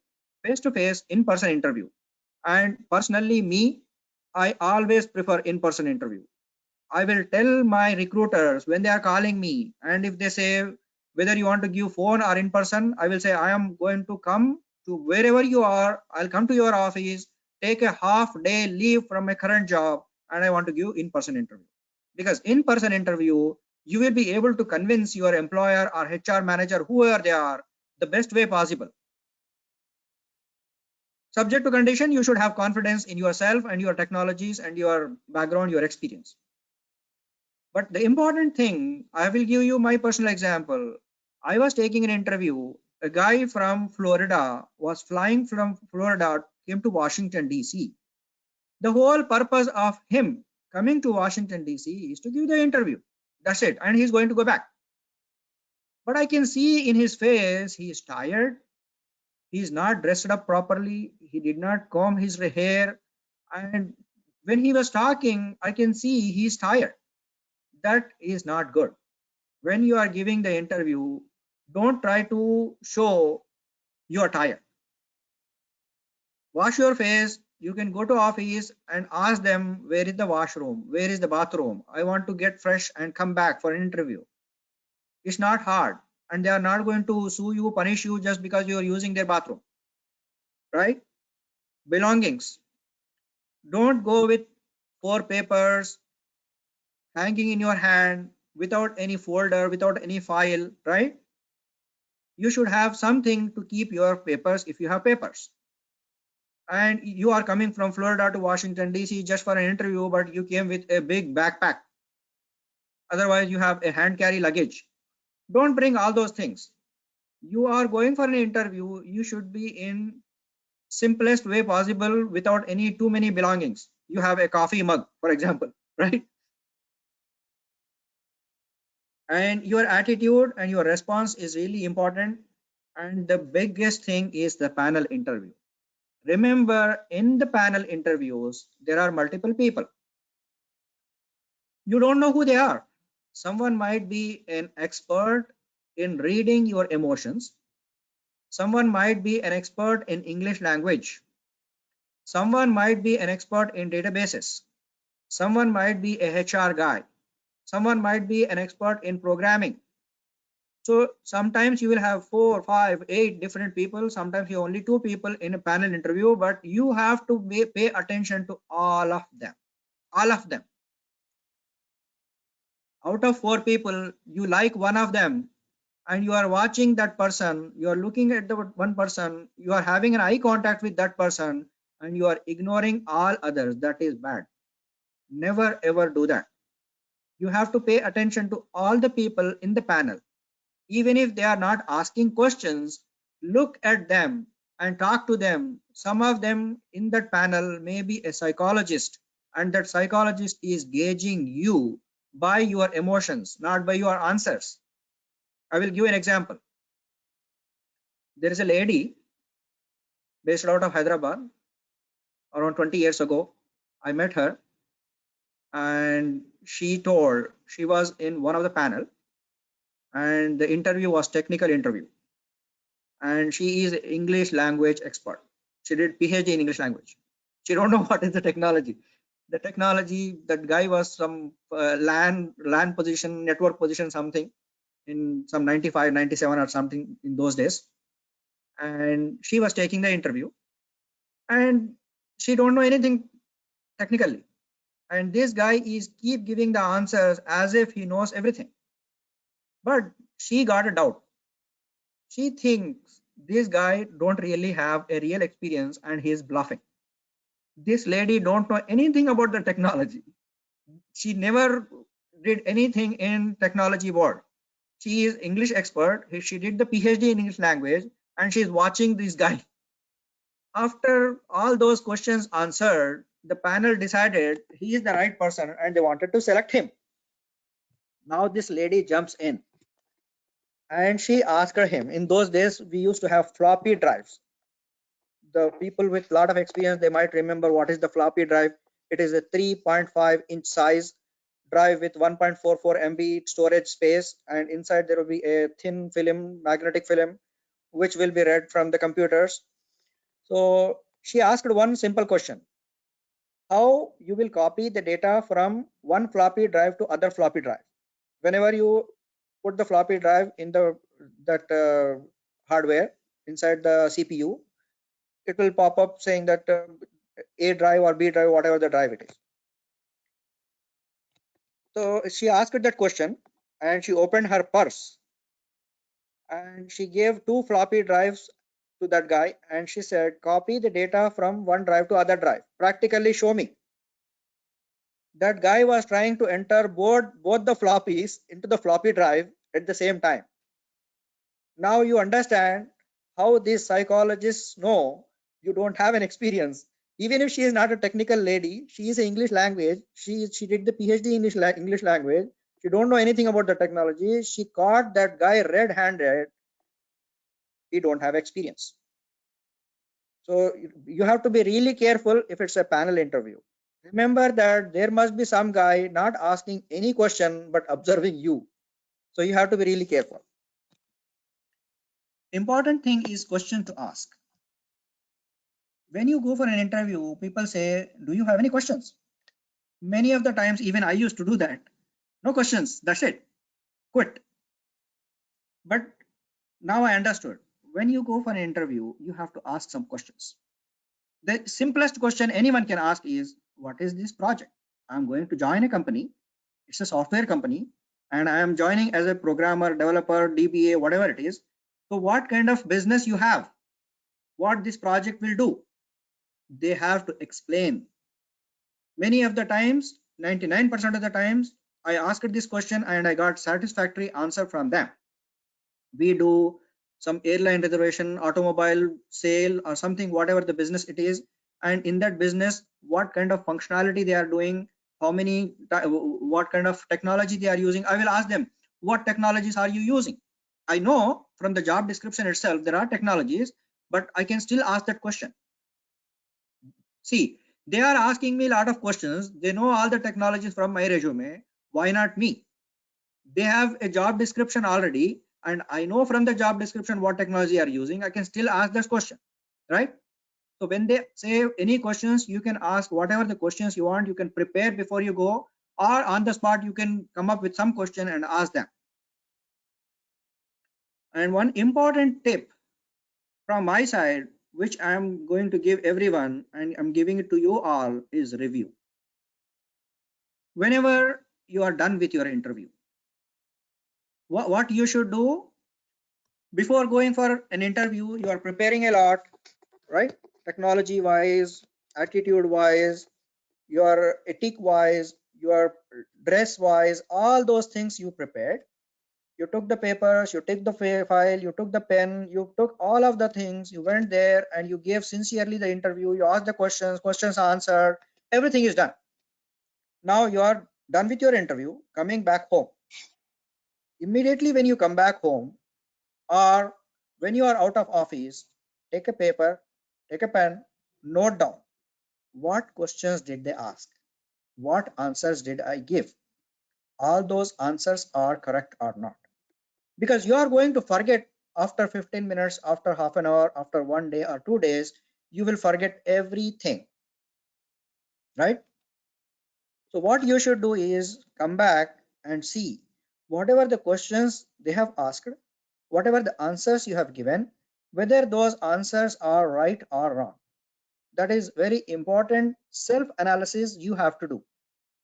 face-to-face in-person interview. And personally, me, I always prefer in-person interview. I will tell my recruiters when they are calling me, and if they say whether you want to give phone or in person, I will say I am going to come to wherever you are. I'll come to your office, take a half-day leave from my current job, and I want to give in-person interview. Because in-person interview, you will be able to convince your employer or HR manager, whoever they are, the best way possible. Subject to condition, you should have confidence in yourself and your technologies and your background, your experience. But the important thing, I will give you my personal example. I was taking an interview. A guy from Florida was flying from Florida, came to Washington, D.C. The whole purpose of him coming to Washington, D.C. is to give the interview. That's it. And he's going to go back. But I can see in his face, he is tired. He's not dressed up properly. He did not comb his hair. And when he was talking, I can see he's tired. That is not good. When you are giving the interview, don't try to show you are tired. Wash your face. You can go to office and ask them, where is the washroom? Where is the bathroom? I want to get fresh and come back for an interview. It's not hard. And they are not going to sue you, punish you just because you are using their bathroom. Right? Belongings. Don't go with 4 papers hanging in your hand without any folder, without any file, right? You should have something to keep your papers if you have papers. and you are coming from Florida to Washington DC just for an interview, but you came with a big backpack. Otherwise, you have a hand carry luggage. Don't bring all those things. You are going for an interview, you should be in simplest way possible without any too many belongings. You have a coffee mug, for example, right? And your attitude and your response is really important. And the biggest thing is the panel interview. Remember, in the panel interviews, there are multiple people. You don't know who they are. Someone might be an expert in reading your emotions. Someone might be an expert in English language. Someone might be an expert in databases. Someone might be a HR guy. Someone might be an expert in programming. So sometimes you will have 4, 5, 8 different people. Sometimes you only 2 people in a panel interview, but you have to pay attention to all of them. All of them. Out of 4 people, you like one of them, and you are watching that person, you are looking at the one person, you are having an eye contact with that person, and you are ignoring all others. That is bad. Never ever do that. You have to pay attention to all the people in the panel. Even if they are not asking questions, look at them and talk to them. Some of them in that panel may be a psychologist, and that psychologist is gauging you by your emotions, not by your answers. I will give you an example. There is a lady based out of Hyderabad. Around 20 years ago, I met her, and she told she was in one of the panel, and the interview was technical interview, and she is English language expert. She did PhD in English language. She don't know what is the technology. The technology, that guy was some LAN position, network position, something in some 95, 97 or something in those days. And she was taking the interview, and she don't know anything technically. And this guy is keep giving the answers as if he knows everything. But she got a doubt. She thinks this guy don't really have a real experience and he is bluffing. This lady don't know anything about the technology. She never did anything in technology world. She is English expert. She did the PhD in English language, and she is watching this guy. After all those questions answered, the panel decided he is the right person and they wanted to select him. Now this lady jumps in and she asked him, in those days we used to have floppy drives. The people with a lot of experience, they might remember what is the floppy drive. It is a 3.5 inch size drive with 1.44 MB storage space, and inside there will be a thin film, magnetic film, which will be read from the computers. So she asked one simple question: how you will copy the data from one floppy drive to other floppy drive? Whenever you put the floppy drive in that hardware inside the CPU, it will pop up saying that A drive or B drive, whatever the drive it is. So she asked that question, and she opened her purse, and she gave 2 floppy drives to that guy, and she said, copy the data from one drive to other drive, practically show me. That guy was trying to enter both the floppies into the floppy drive at the same time. Now you understand how these psychologists know you don't have an experience. Even if she is not a technical lady, she is an English language. She did the PhD in English language. She don't know anything about the technology. She caught that guy red-handed. He don't have experience. So you have to be really careful if it's a panel interview. Remember that there must be some guy not asking any question but observing you. So you have to be really careful. Important thing is question to ask. When you go for an interview, people say, do you have any questions? Many of the times, even I used to do that. No questions, that's it, quit. But now I understood. When you go for an interview, you have to ask some questions. The simplest question anyone can ask is, what is this project? I'm going to join a company. It's a software company, and I am joining as a programmer, developer, DBA, whatever it is. So what kind of business you have? What this project will do? they have to explain. Many of the times, 99% of the times, I asked this question and I got satisfactory answer from them. We do some airline reservation, automobile sale, or something, whatever the business it is, and in that business, what kind of functionality they are doing, what kind of technology they are using. I will ask them, what technologies are you using? I know from the job description itself there are technologies, but I can still ask that question. See, they are asking me a lot of questions. They know all the technologies from my resume. Why not me? They have a job description already, and I know from the job description what technology are using. I can still ask this question, right? So when they say any questions, you can ask whatever the questions you want. You can prepare before you go, or on the spot you can come up with some question and ask them. And one important tip from my side, which I am going to give everyone, and I'm giving it to you all, is review. Whenever you are done with your interview, what you should do before going for an interview, you are preparing a lot, right? Technology wise, attitude wise, your ethic wise, your dress wise, all those things you prepared. You took the papers, you took the file, you took the pen, you took all of the things, you went there and you gave sincerely the interview, you asked the questions answered, everything is done. Now you are done with your interview, coming back home. Immediately when you come back home, or when you are out of office, take a paper, take a pen, note down what questions did they ask, what answers did I give, all those answers are correct or not, because you are going to forget after 15 minutes, after half an hour, after 1 day or 2 days, you will forget everything, right? So what you should do is come back and see whatever the questions they have asked, whatever the answers you have given, whether those answers are right or wrong. That is very important self analysis you have to do.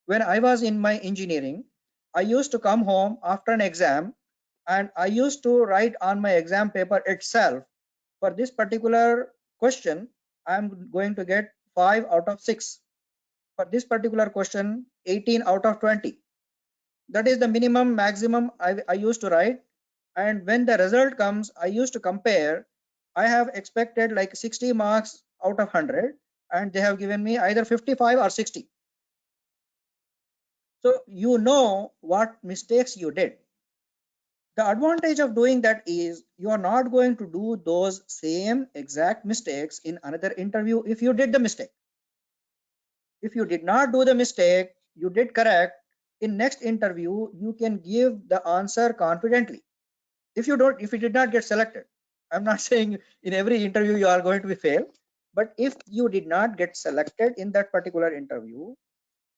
When I was in my engineering, I used to come home after an exam and I used to write on my exam paper itself, for this particular question I'm going to get 5 out of 6, for this particular question 18 out of 20. That is the minimum maximum I used to write. And when the result comes, I used to compare. I have expected like 60 marks out of 100 and they have given me either 55 or 60. So you know what mistakes you did. The advantage of doing that is you are not going to do those same exact mistakes in another interview if you did the mistake. If you did not do the mistake, you did correct, in next interview you can give the answer confidently. If you did not get selected, I'm not saying in every interview you are going to be fail, but if you did not get selected in that particular interview,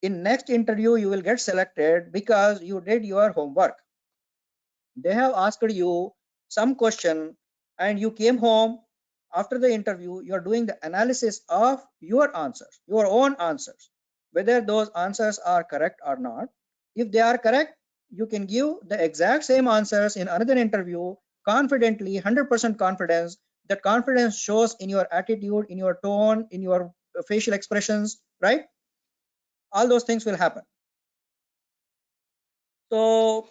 in next interview you will get selected because you did your homework. They have asked you some question and you came home after the interview, you are doing the analysis of your answers, your own answers, whether those answers are correct or not. If they are correct, you can give the exact same answers in another interview confidently, 100% confidence. That confidence shows in your attitude, in your tone, in your facial expressions, right? All those things will happen. So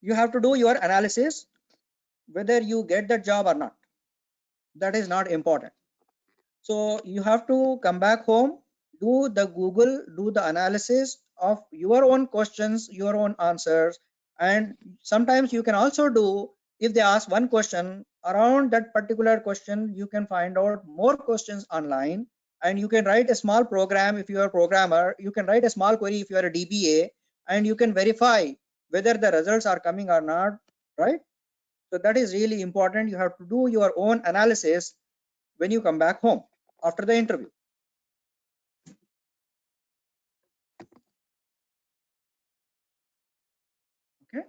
you have to do your analysis whether you get that job or not. That is not important. So you have to come back home, do the Google, do the analysis of your own questions, your own answers. And sometimes you can also do, if they ask one question, around that particular question, you can find out more questions online and you can write a small program. If you are a programmer, you can write a small query if you are a DBA and you can verify whether the results are coming or not, right? So that is really important. You have to do your own analysis when you come back home after the interview. Okay.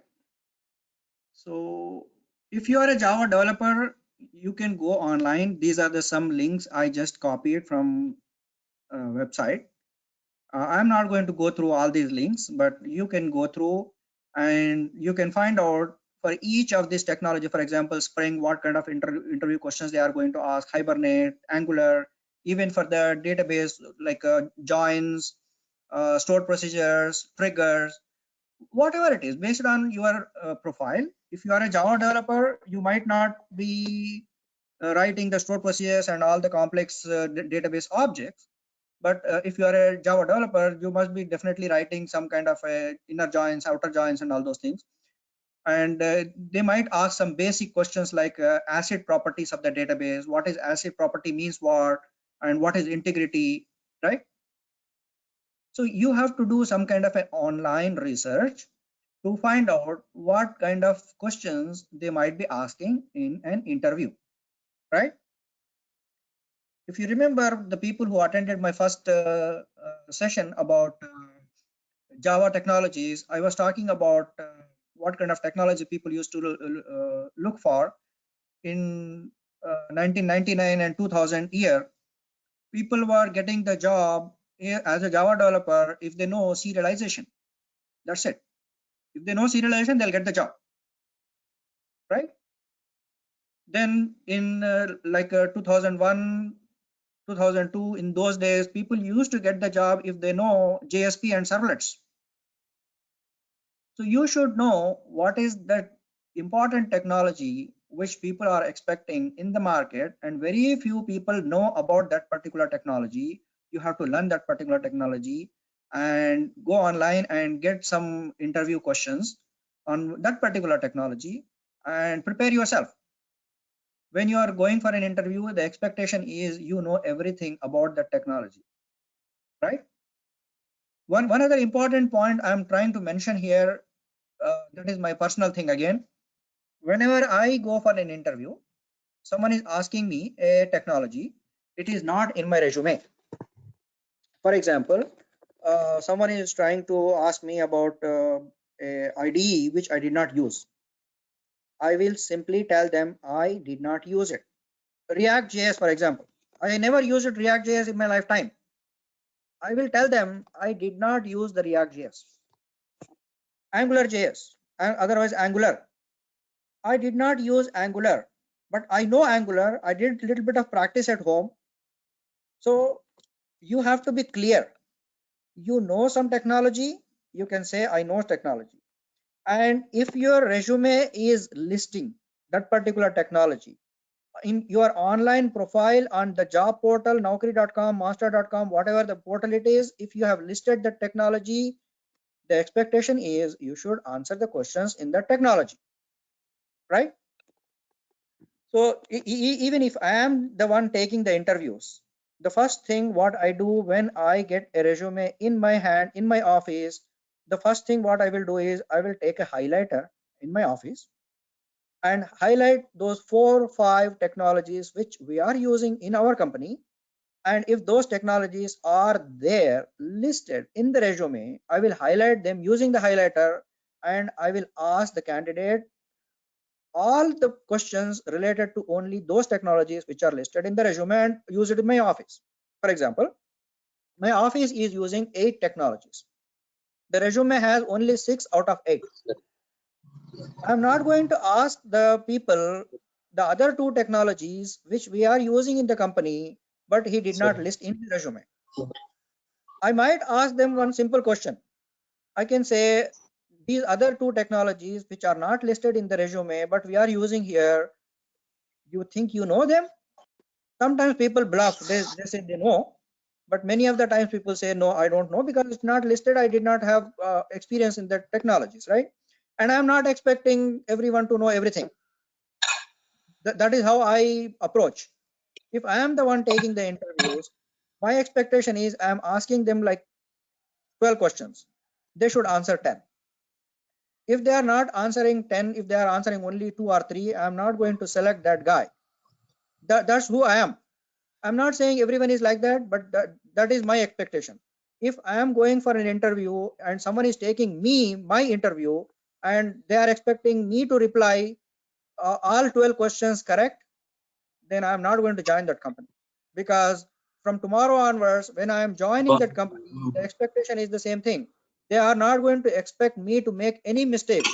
So if you are a Java developer, you can go online. These are the some links I just copied from a website. I'm not going to go through all these links, but you can go through and you can find out for each of this technology, for example, Spring, what kind of interview questions they are going to ask, Hibernate, Angular, even for the database like joins, stored procedures, triggers, whatever it is, based on your profile. If you are a Java developer, you might not be writing the stored procedures and all the complex database objects. But if you are a Java developer, you must be definitely writing some kind of inner joins, outer joins, and all those things. And they might ask some basic questions like ACID properties of the database. What is ACID property means what, and what is integrity, right? So you have to do some kind of an online research to find out what kind of questions they might be asking in an interview, right? If you remember, the people who attended my first session about Java technologies, I was talking about what kind of technology people used to look for in 1999 and 2000 year. People were getting the job as a Java developer if they know serialization. That's it. If they know serialization, they'll get the job, right? Then in 2001, 2002, in those days, people used to get the job if they know JSP and servlets. So you should know what is that important technology which people are expecting in the market, and very few people know about that particular technology. You have to learn that particular technology and go online and get some interview questions on that particular technology and prepare yourself. When you are going for an interview, the expectation is you know everything about that technology, right? One other important point I'm trying to mention here, that is my personal thing again. Whenever I go for an interview, someone is asking me a technology, it is not in my resume. For example, someone is trying to ask me about a IDE which I did not use. I will simply tell them I did not use it. React.js, for example, I never used React.js in my lifetime. I will tell them I did not use the React.js. Angular.js, otherwise Angular. I did not use Angular, but I know Angular. I did a little bit of practice at home. So you have to be clear. You know some technology, you can say I know technology. And if your resume is listing that particular technology in your online profile on the job portal, Naukri.com, Monster.com, whatever the portal it is, if you have listed the technology, the expectation is you should answer the questions in the technology, right? So even if I am the one taking the interviews, the first thing what I do when I get a resume in my hand in my office, the first thing what I will do is I will take a highlighter in my office and highlight those 4 or 5 technologies which we are using in our company. And if those technologies are there listed in the resume, I will highlight them using the highlighter, and I will ask the candidate all the questions related to only those technologies which are listed in the resume and use it in my office. For example, my office is using 8 technologies. The resume has only 6 out of 8. I'm not going to ask the people the other 2 technologies which we are using in the company, but he did not list in the resume. I might ask them one simple question. I can say these other 2 technologies which are not listed in the resume, but we are using here, you think you know them? Sometimes people bluff, they say they know, but many of the times people say, no, I don't know because it's not listed. I did not have experience in the technologies, right? And I'm not expecting everyone to know everything. That is how I approach. If I am the one taking the interviews, my expectation is I'm asking them like 12 questions. They should answer 10. If they are not answering 10, if they are answering only 2 or 3, I'm not going to select that guy. That's who I am. I'm not saying everyone is like that, but that is my expectation. If I am going for an interview and someone is taking my interview, and they are expecting me to reply all 12 questions correct, then I'm not going to join that company. Because from tomorrow onwards, when I am joining that company, the expectation is the same thing. They are not going to expect me to make any mistake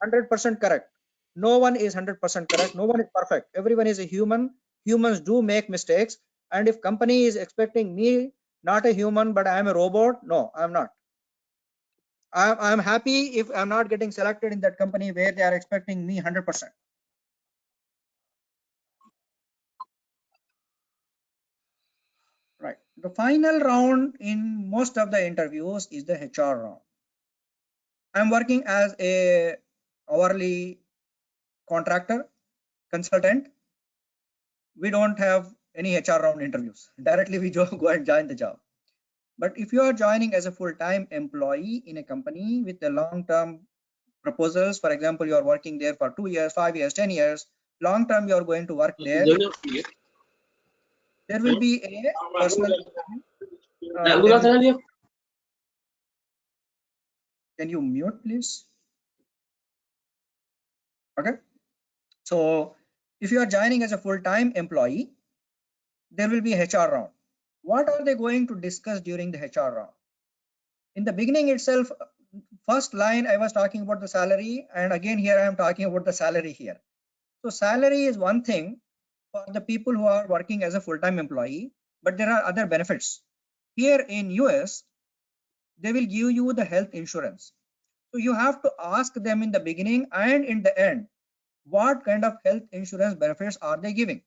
100% correct. No one is 100% correct. No one is perfect. Everyone is a human. Humans do make mistakes. And if company is expecting me, not a human, but I am a robot, no, I'm not. I'm happy if I'm not getting selected in that company where they are expecting me 100%. Right. The final round in most of the interviews is the HR round. I'm working as a hourly contractor, consultant. We don't have any HR round interviews. Directly we go and join the job. But if you are joining as a full-time employee in a company with the long-term proposals, for example, you are working there for 2 years, 5 years, 10 years, long-term you are going to work there. There will be a personal can you mute please? Okay. So if you are joining as a full-time employee, there will be a HR round. What are they going to discuss during the HR round? In the beginning itself, first line I was talking about the salary, and again here I am talking about the salary here. So salary is one thing for the people who are working as a full-time employee, but there are other benefits. Here in US, they will give you the health insurance. So you have to ask them in the beginning and in the end, what kind of health insurance benefits are they giving?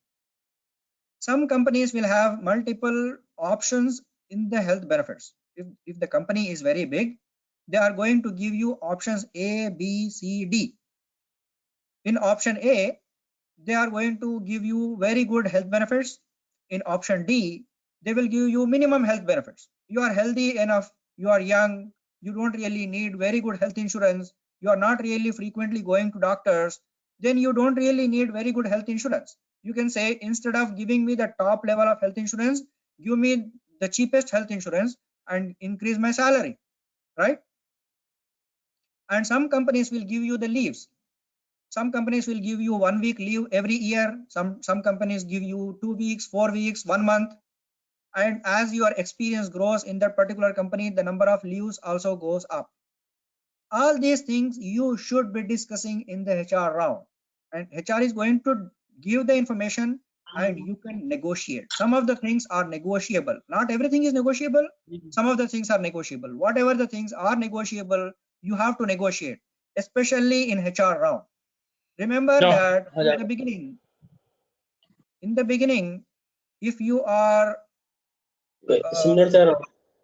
Some companies will have multiple options in the health benefits. If the company is very big, they are going to give you options A, B, C, D. In option A, they are going to give you very good health benefits. In option D, they will give you minimum health benefits. You are healthy enough, you are young, you don't really need very good health insurance, you are not really frequently going to doctors, then you don't really need very good health insurance. You can say, instead of giving me the top level of health insurance, give me the cheapest health insurance and increase my salary, right? And some companies will give you the leaves. Some companies will give you 1 week leave every year. Some companies give you 2 weeks, 4 weeks, 1 month. And as your experience grows in that particular company, the number of leaves also goes up. All these things you should be discussing in the HR round. And HR is going to give the information and you can negotiate. Some of the things are negotiable. Not everything is negotiable. Some of the things are negotiable. Whatever the things are negotiable, you have to negotiate, especially in HR round. Remember that in the beginning, if you are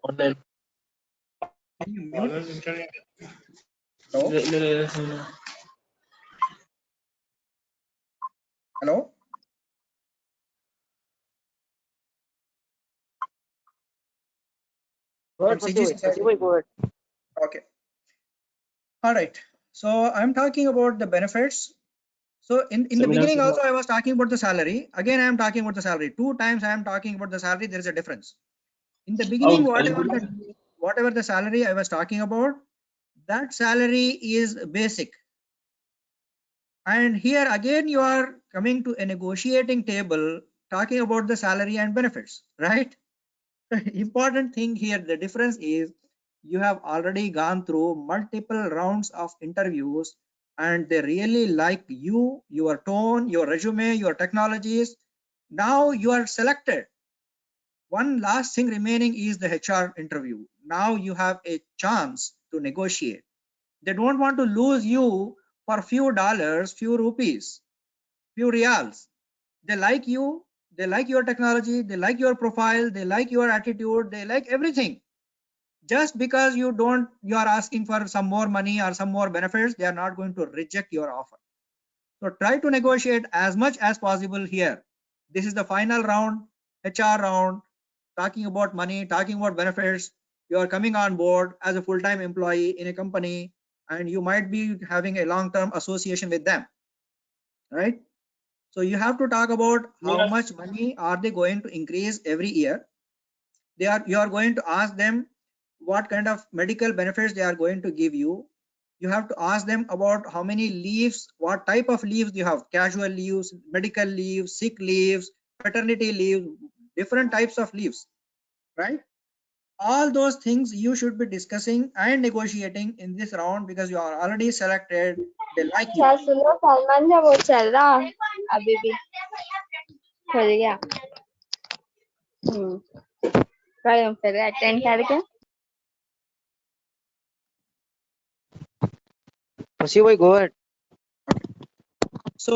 online. can you mute? Hello? Hello? From CGC side. Okay. All right. So I'm talking about the benefits. So in the beginning also I was talking about the salary. Again I am talking about the salary. 2 times I am talking about the salary. There is a difference. In the beginning, whatever the salary I was talking about, that salary is basic. And here again you are coming to a negotiating table talking about the salary and benefits, right? Important thing here, the difference is you have already gone through multiple rounds of interviews and they really like you, your tone, your resume, your technologies. Now you are selected. One last thing remaining is the HR interview. Now you have a chance to negotiate. They don't want to lose you for few dollars, few rupees, few reals. They like you, they like your technology, they like your profile, they like your attitude, they like everything. Just because you are asking for some more money or some more benefits, they are not going to reject your offer. So try to negotiate as much as possible here. This is the final round, HR round, talking about money, talking about benefits. You are coming on board as a full-time employee in a company and you might be having a long-term association with them, right? So you have to talk about how much money are they going to increase every year. You are going to ask them what kind of medical benefits they are going to give you. You have to ask them about how many leaves, what type of leaves you have, casual leaves, medical leaves, sick leaves, paternity leave, different types of leaves, right? All those things you should be discussing and negotiating in this round because you are already selected. they like you. अच्छा सुनो सलमान जब वो चल रहा अभी भी खुल गया कल फिर अटेंड करके Possible, go ahead. So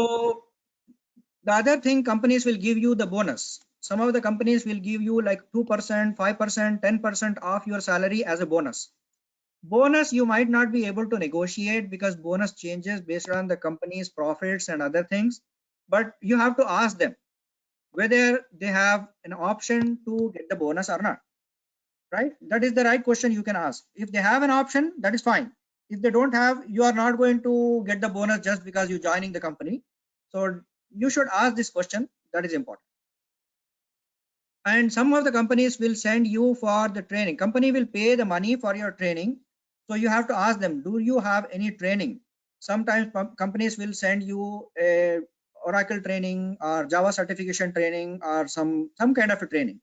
the other thing, companies will give you the bonus. Some of the companies will give you like 2%, 5%, 10% of your salary as a bonus. Bonus you might not be able to negotiate because bonus changes based on the company's profits and other things, but you have to ask them whether they have an option to get the bonus or not, right? That is the right question you can ask. If they have an option, that is fine. If they don't have, you are not going to get the bonus just because you're joining the company. So you should ask this question. That is important. And some of the companies will send you for the training. Company will pay the money for your training. So you have to ask them, do you have any training? Sometimes companies will send you a Oracle training or Java certification training or some kind of a training.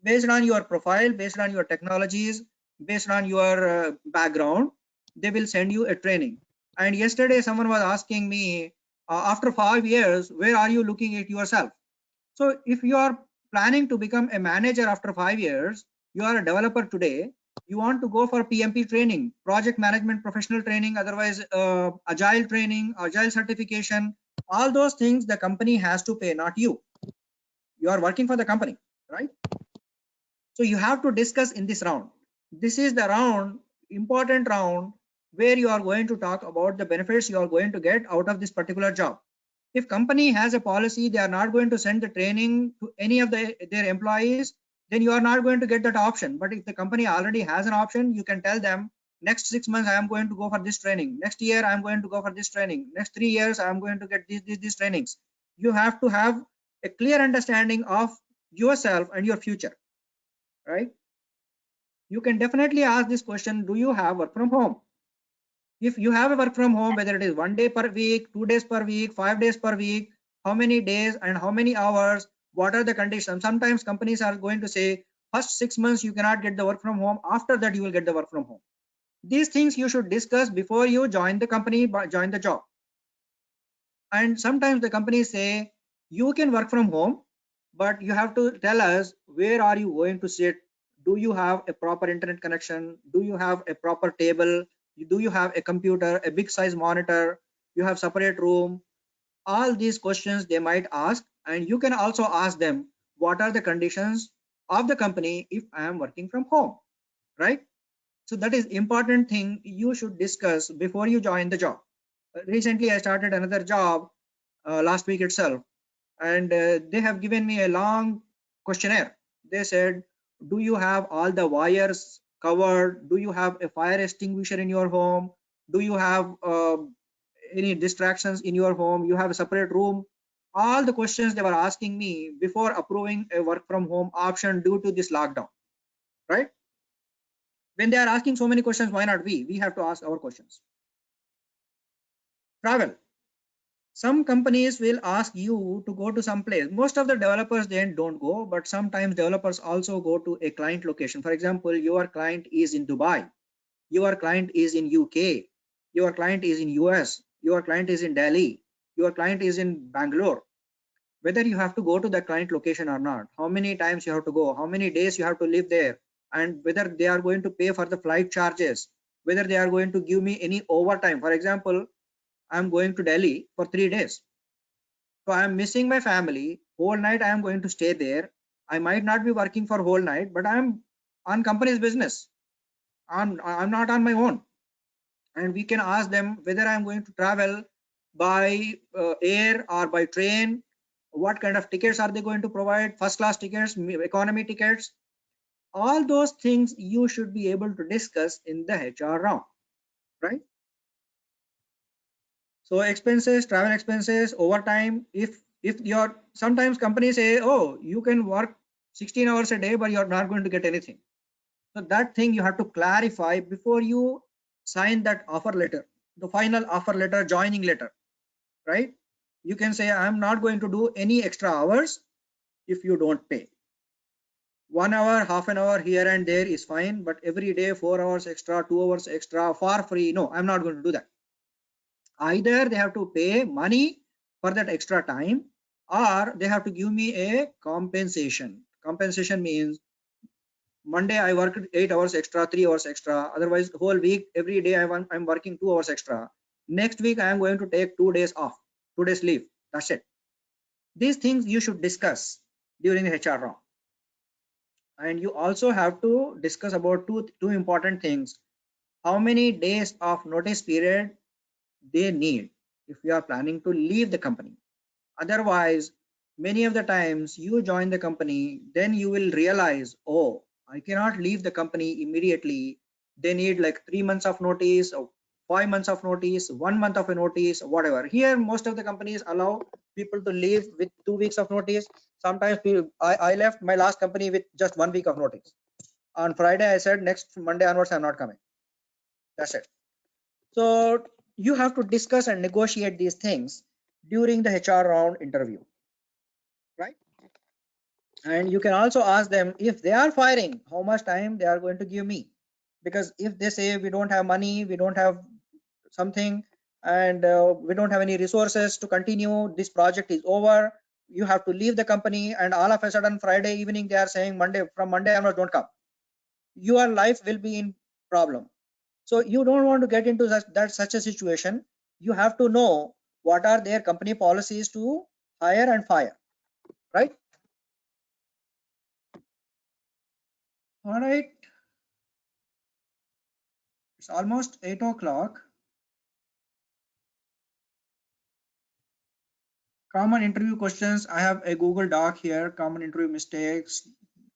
Based on your profile, based on your technologies, based on your background, they will send you a training. And yesterday someone was asking me, after 5 years, where are you looking at yourself? So if you are planning to become a manager after 5 years, you are a developer today, you want to go for PMP training, project management professional training, otherwise agile training, agile certification, all those things the company has to pay, not you. You are working for the company, right? So you have to discuss in this round. This is the round, important round, where you are going to talk about the benefits you are going to get out of this particular job. If company has a policy, they are not going to send the training to any of their employees, then you are not going to get that option. But if the company already has an option, you can tell them, next 6 months I am going to go for this training, next year I am going to go for this training, next 3 years I am going to get these trainings. You have to have a clear understanding of yourself and your future, right? You can definitely ask this question, do you have work from home? If you have a work from home, whether it is 1 day per week, 2 days per week, 5 days per week, how many days and how many hours, what are the conditions? Sometimes companies are going to say, first 6 months you cannot get the work from home, after that you will get the work from home. These things you should discuss before you join the company, join the job. And sometimes the companies say, you can work from home, but you have to tell us, where are you going to sit? Do you have a proper internet connection? Do you have a proper table? Do you have a computer, a big size monitor? You have separate room? All these questions they might ask, and you can also ask them, what are the conditions of the company if I am working from home, right? So that is important thing you should discuss before you join the job. Recently I started another job last week itself, and they have given me a long questionnaire. They said, do you have all the wires covered? Do you have a fire extinguisher in your home? Do you have any distractions in your home? You have a separate room? All the questions they were asking me before approving a work from home option due to this lockdown, right? When they are asking so many questions, why not we have to ask our questions. Travel. Some companies will ask you to go to some place. Most of the developers then don't go, but sometimes developers also go to a client location. For example, your client is in Dubai, your client is in UK, your client is in US, your client is in Delhi, your client is in Bangalore. Whether you have to go to the client location or not, how many times you have to go, how many days you have to live there, and whether they are going to pay for the flight charges, whether they are going to give me any overtime. For example, I'm going to Delhi for 3 days. So I'm missing my family. Whole night I am going to stay there. I might not be working for whole night, but I'm on company's business. I'm not on my own. And we can ask them whether I'm going to travel by air or by train. What kind of tickets are they going to provide? First class tickets, economy tickets. All those things you should be able to discuss in the HR round, right? So expenses, travel expenses, overtime. If your sometimes companies say, oh, you can work 16 hours a day, but you're not going to get anything. So that thing you have to clarify before you sign that offer letter, the final offer letter, joining letter, right? You can say, I'm not going to do any extra hours if you don't pay. 1 hour, half an hour here and there is fine, but every day 4 hours extra, 2 hours extra for free, no, I'm not going to do that. Either they have to pay money for that extra time, or they have to give me a compensation. Compensation means Monday I worked 8 hours extra, 3 hours extra. Otherwise, whole week, every day I'm working 2 hours extra. Next week I am going to take 2 days off, 2 days leave. That's it. These things you should discuss during the HR round. And you also have to discuss about two important things. How many days of notice period they need if you are planning to leave the company. Otherwise, many of the times you join the company, then you will realize, oh, I cannot leave the company immediately. They need like 3 months of notice or 5 months of notice, 1 month of a notice, whatever. Here, most of the companies allow people to leave with 2 weeks of notice. Sometimes I left my last company with just 1 week of notice. On Friday, I said next Monday onwards, I'm not coming. That's it. So you have to discuss and negotiate these things during the HR round interview, right? And you can also ask them if they are firing, how much time they are going to give me. Because if they say we don't have money, we don't have something, and we don't have any resources to continue, this project is over, you have to leave the company, and all of a sudden Friday evening they are saying from Monday onwards don't come. Your life will be in problem. So you don't want to get into such a situation. You have to know what are their company policies to hire and fire, right? All right. It's almost 8 o'clock. Common interview questions. I have a Google Doc here. Common interview mistakes,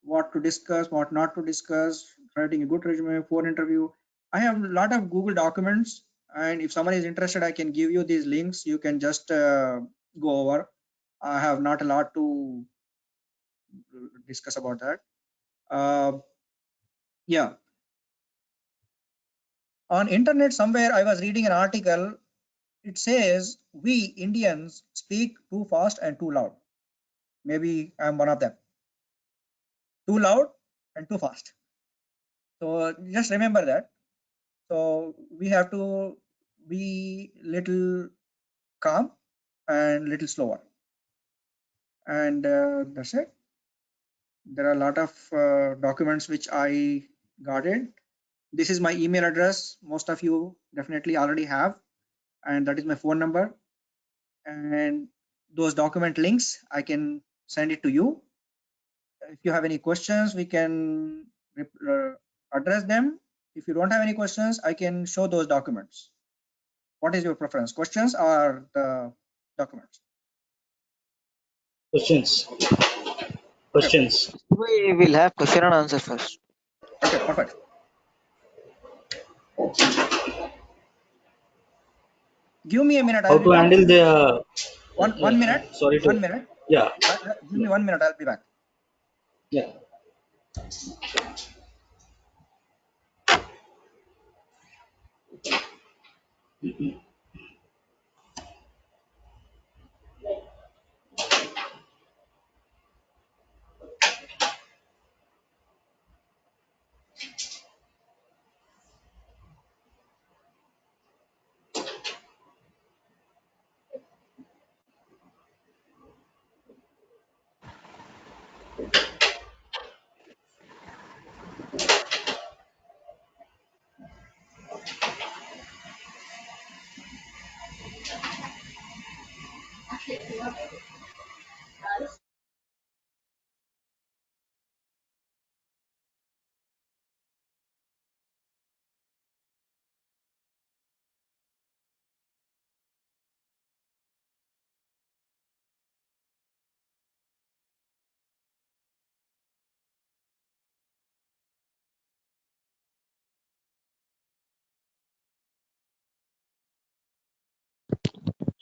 what to discuss, what not to discuss, writing a good resume for interview. I have a lot of Google documents, and if someone is interested, I can give you these links. You can just go over. I have not a lot to discuss about that. Yeah. On internet somewhere I was reading an article. It says we Indians speak too fast and too loud. Maybe I'm one of them. Too loud and too fast. So just remember that. So we have to be little calm and little slower. And that's it. There are a lot of documents which I got it. This is my email address. Most of you definitely already have, and that is my phone number. And those document links, I can send it to you. If you have any questions, we can address them. If you don't have any questions, I can show those documents. What is your preference, questions or the documents? Questions. Okay, Questions. We will have question and answer first. okay, perfect. Give me a minute, How I'll be to back. handle the? One minute, Sorry to. 1 minute. Yeah. Give me 1 minute, I'll be back. Yeah.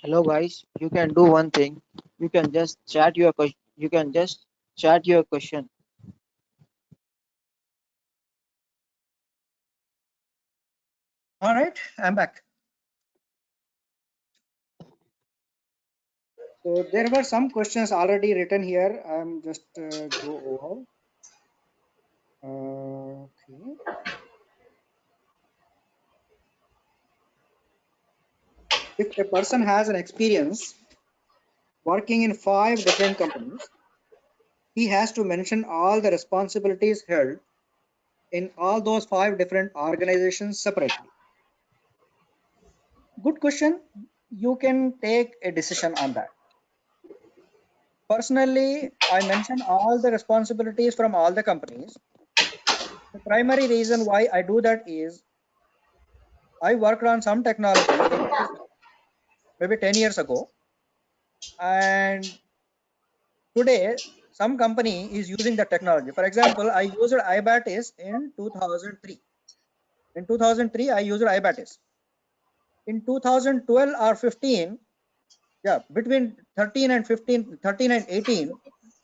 Hello guys, you can do one thing. You can just chat your question. You can just chat your question. All right, I'm back. So there were some questions already written here. I'm just go over. Okay. If a person has an experience working in 5 different companies, he has to mention all the responsibilities held in all those 5 different organizations separately. Good question. You can take a decision on that. Personally, I mention all the responsibilities from all the companies. The primary reason why I do that is I worked on some technology ages ago, maybe 10 years ago, and today some company is using the technology. For example, I used iBatis in 2003. In 2003, I used iBatis. In 2012 or 15, yeah, between 13 and 15, 13 and 18,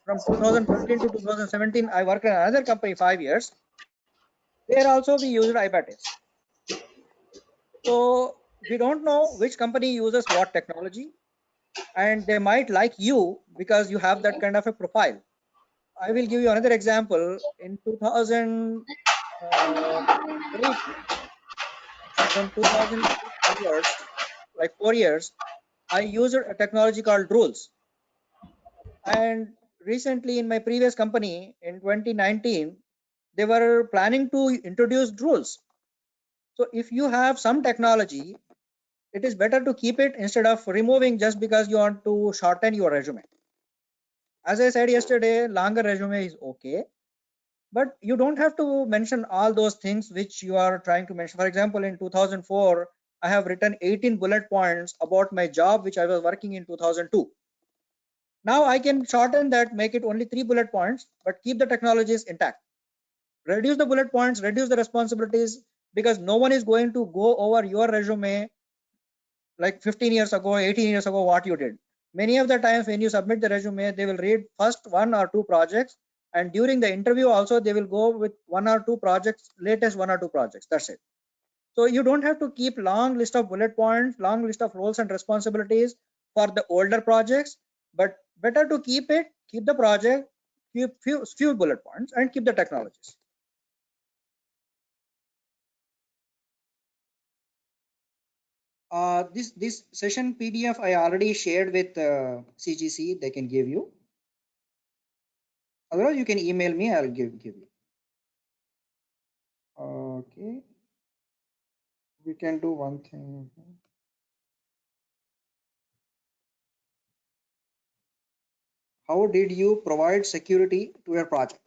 from 2013 to 2017, I worked in another company 5 years. There also we used iBatis. So we don't know which company uses what technology, and they might like you because you have that kind of a profile. I will give you another example. In 2008, from 2008 onwards, like 4 years, I used a technology called Rules. And recently in my previous company in 2019, they were planning to introduce Rules. So if you have some technology, it is better to keep it instead of removing just because you want to shorten your resume. As I said yesterday, longer resume is okay, but you don't have to mention all those things which you are trying to mention. For example, in 2004, I have written 18 bullet points about my job which I was working in 2002. Now I can shorten that, make it only 3 bullet points, but keep the technologies intact. Reduce the bullet points, reduce the responsibilities, because no one is going to go over your resume like 15 years ago, 18 years ago, what you did. Many of the times when you submit the resume, they will read first 1 or 2 projects, and during the interview also they will go with 1 or 2 projects, latest 1 or 2 projects. That's it. So you don't have to keep long list of bullet points, long list of roles and responsibilities for the older projects, but better to keep it, keep the project, keep few bullet points, and keep the technologies. This session PDF I already shared with CGC. They can give you. Otherwise, you can email me. I'll give you. Okay. We can do one thing. How did you provide security to your project?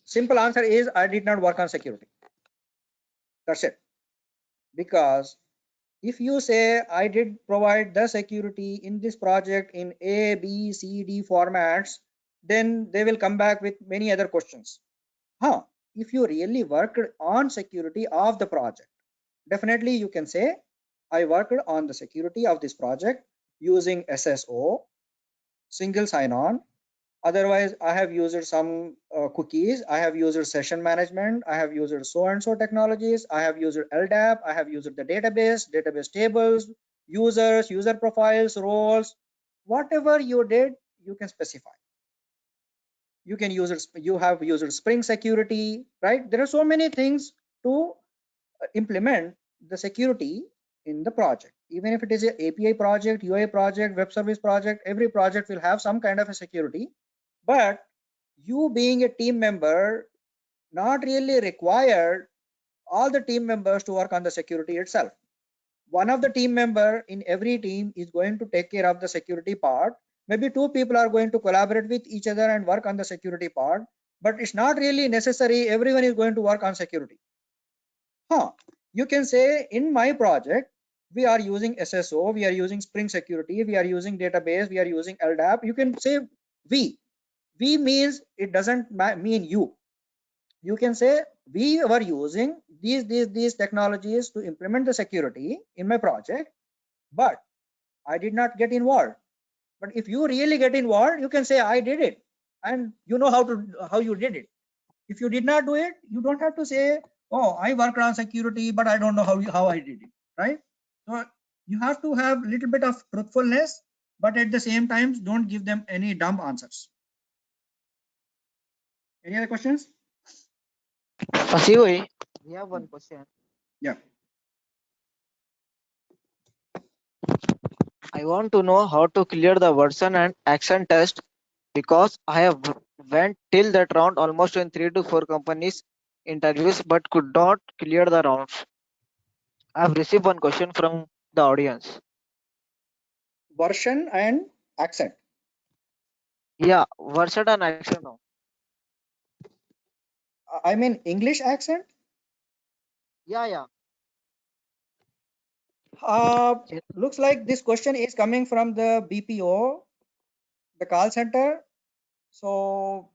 Simple answer is I did not work on security. That's it. Because if you say I did provide the security in this project in A, B, C, D formats, then they will come back with many other questions. If you really worked on security of the project, definitely you can say I worked on the security of this project using SSO, single sign-on. Otherwise, I have used some cookies. I have used session management. I have used so and so technologies. I have used LDAP. I have used the database tables, users, user profiles, roles. Whatever you did, you can specify. You can use it. You have used Spring Security, right? There are so many things to implement the security in the project. Even if it is an API project, UI project, web service project, every project will have some kind of a security. But you being a team member, not really required all the team members to work on the security itself. One of the team member in every team is going to take care of the security part. Maybe 2 people are going to collaborate with each other and work on the security part, but it's not really necessary everyone is going to work on security. You can say in my project, we are using SSO, we are using Spring Security, we are using database, we are using LDAP. You can say we. We means it doesn't mean you. You can say we were using these technologies to implement the security in my project, but I did not get involved. But if you really get involved, you can say I did it, and you know how you did it. If you did not do it, you don't have to say, oh, I worked on security, but I don't know how I did it, right? So you have to have a little bit of truthfulness, but at the same time, don't give them any dumb answers. Any other questions? Siwi, we have one question. Yeah. I want to know how to clear the version and accent test because I have went till that round almost in 3 to 4 companies interviews but could not clear the rounds. I have received one question from the audience. Version and accent. Yeah, version and accent now. I mean English accent. Yeah. Looks like this question is coming from the BPO, the call center. So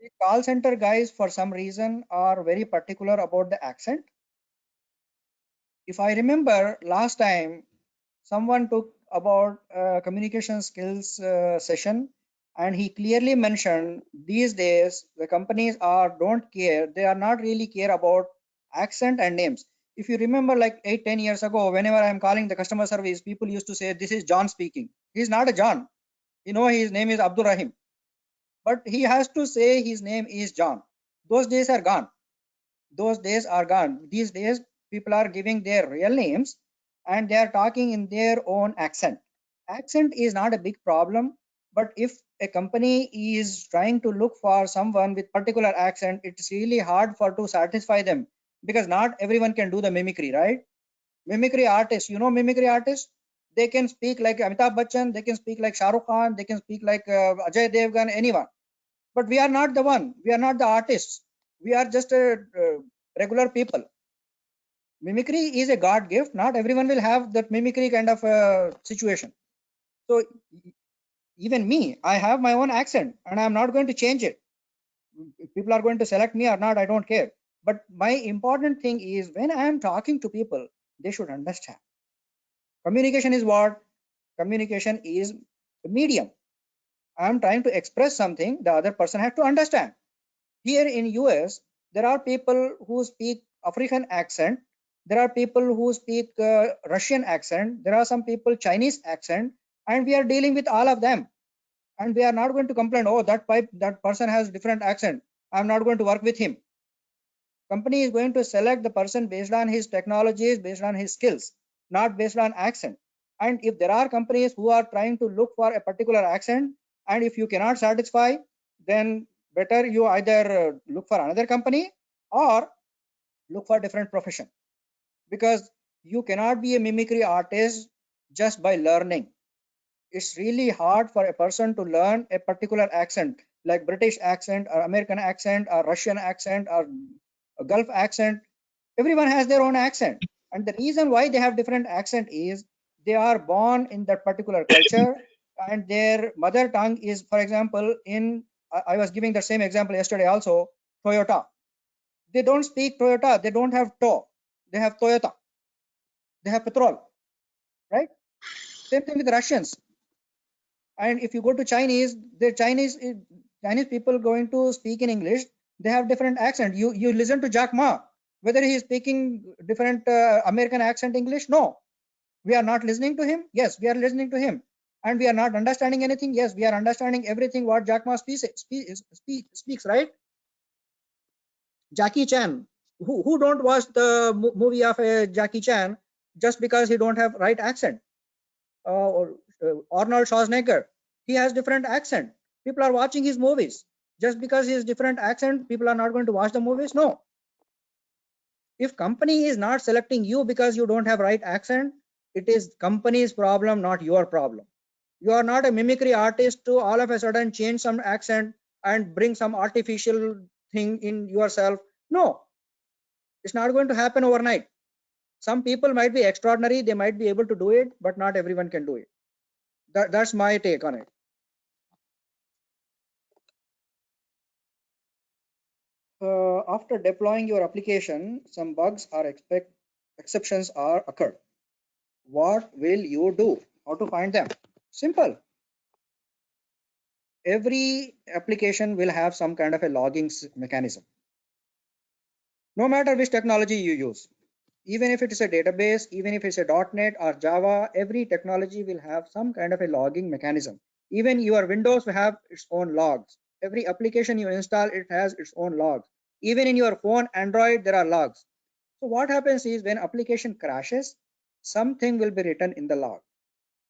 the call center guys, for some reason, are very particular about the accent. If I remember last time, someone took about communication skills session, and he clearly mentioned these days the companies are don't care. They are not really care about accent and names. If you remember, like 8-10 years ago, whenever I am calling the customer service, people used to say, "This is John speaking." He's not a John. You know, his name is Abdul Rahim, but he has to say his name is John. Those days are gone. Those days are gone. These days, people are giving their real names and they are talking in their own accent. Accent is not a big problem, but if a company is trying to look for someone with particular accent, it's really hard for to satisfy them because not everyone can do the mimicry, right? Mimicry artists, you know, mimicry artists, they can speak like Amitabh Bachchan, they can speak like Shah Rukh Khan, they can speak like Ajay Devgan, anyone. But we are not the one. We are not the artists. We are just regular people. Mimicry is a God gift. Not everyone will have that mimicry kind of situation. So even me, I have my own accent and I'm not going to change it. If people are going to select me or not, I don't care. But my important thing is when I am talking to people, they should understand. Communication is what? Communication is the medium. I am trying to express something, the other person has to understand. Here in US, there are people who speak African accent. There are people who speak Russian accent. There are some people Chinese accent, and we are dealing with all of them. And we are not going to complain. Oh, that person has different accent. I'm not going to work with him. Company is going to select the person based on his technologies, based on his skills, not based on accent. And if there are companies who are trying to look for a particular accent, and if you cannot satisfy, then better you either look for another company or look for different profession, because you cannot be a mimicry artist just by learning. It's really hard for a person to learn a particular accent like British accent or American accent or Russian accent or a Gulf accent. Everyone has their own accent, and the reason why they have different accent is they are born in that particular culture, and their mother tongue is, for example, in I was giving the same example yesterday also, Toyota. They don't speak Toyota, they don't have to, they have Toyota, they have petrol, right? Same thing with the Russians. And if you go to Chinese, the Chinese people going to speak in English, they have different accent. You listen to Jack Ma, whether he is speaking different American accent English. No, we are not listening to him. Yes, we are listening to him. And we are not understanding anything. Yes, we are understanding everything what Jack Ma speaks, right? Jackie Chan, who don't watch the movie of Jackie Chan just because he don't have right accent? Or Arnold Schwarzenegger, he has different accent. People are watching his movies. Just because he has different accent, people are not going to watch the movies. No. If company is not selecting you because you don't have right accent, it is company's problem, not your problem. You are not a mimicry artist to all of a sudden change some accent and bring some artificial thing in yourself. No, it's not going to happen overnight. Some people might be extraordinary, they might be able to do it, but not everyone can do it. That's my take on it. After deploying your application, some bugs or exceptions are occurred. What will you do? How to find them? Simple. Every application will have some kind of a logging mechanism. No matter which technology you use, even if it is a database, even if it's a .NET or Java, every technology will have some kind of a logging mechanism. Even your Windows will have its own logs. Every application you install, it has its own logs. Even in your phone, Android, there are logs. So what happens is when application crashes, something will be written in the log.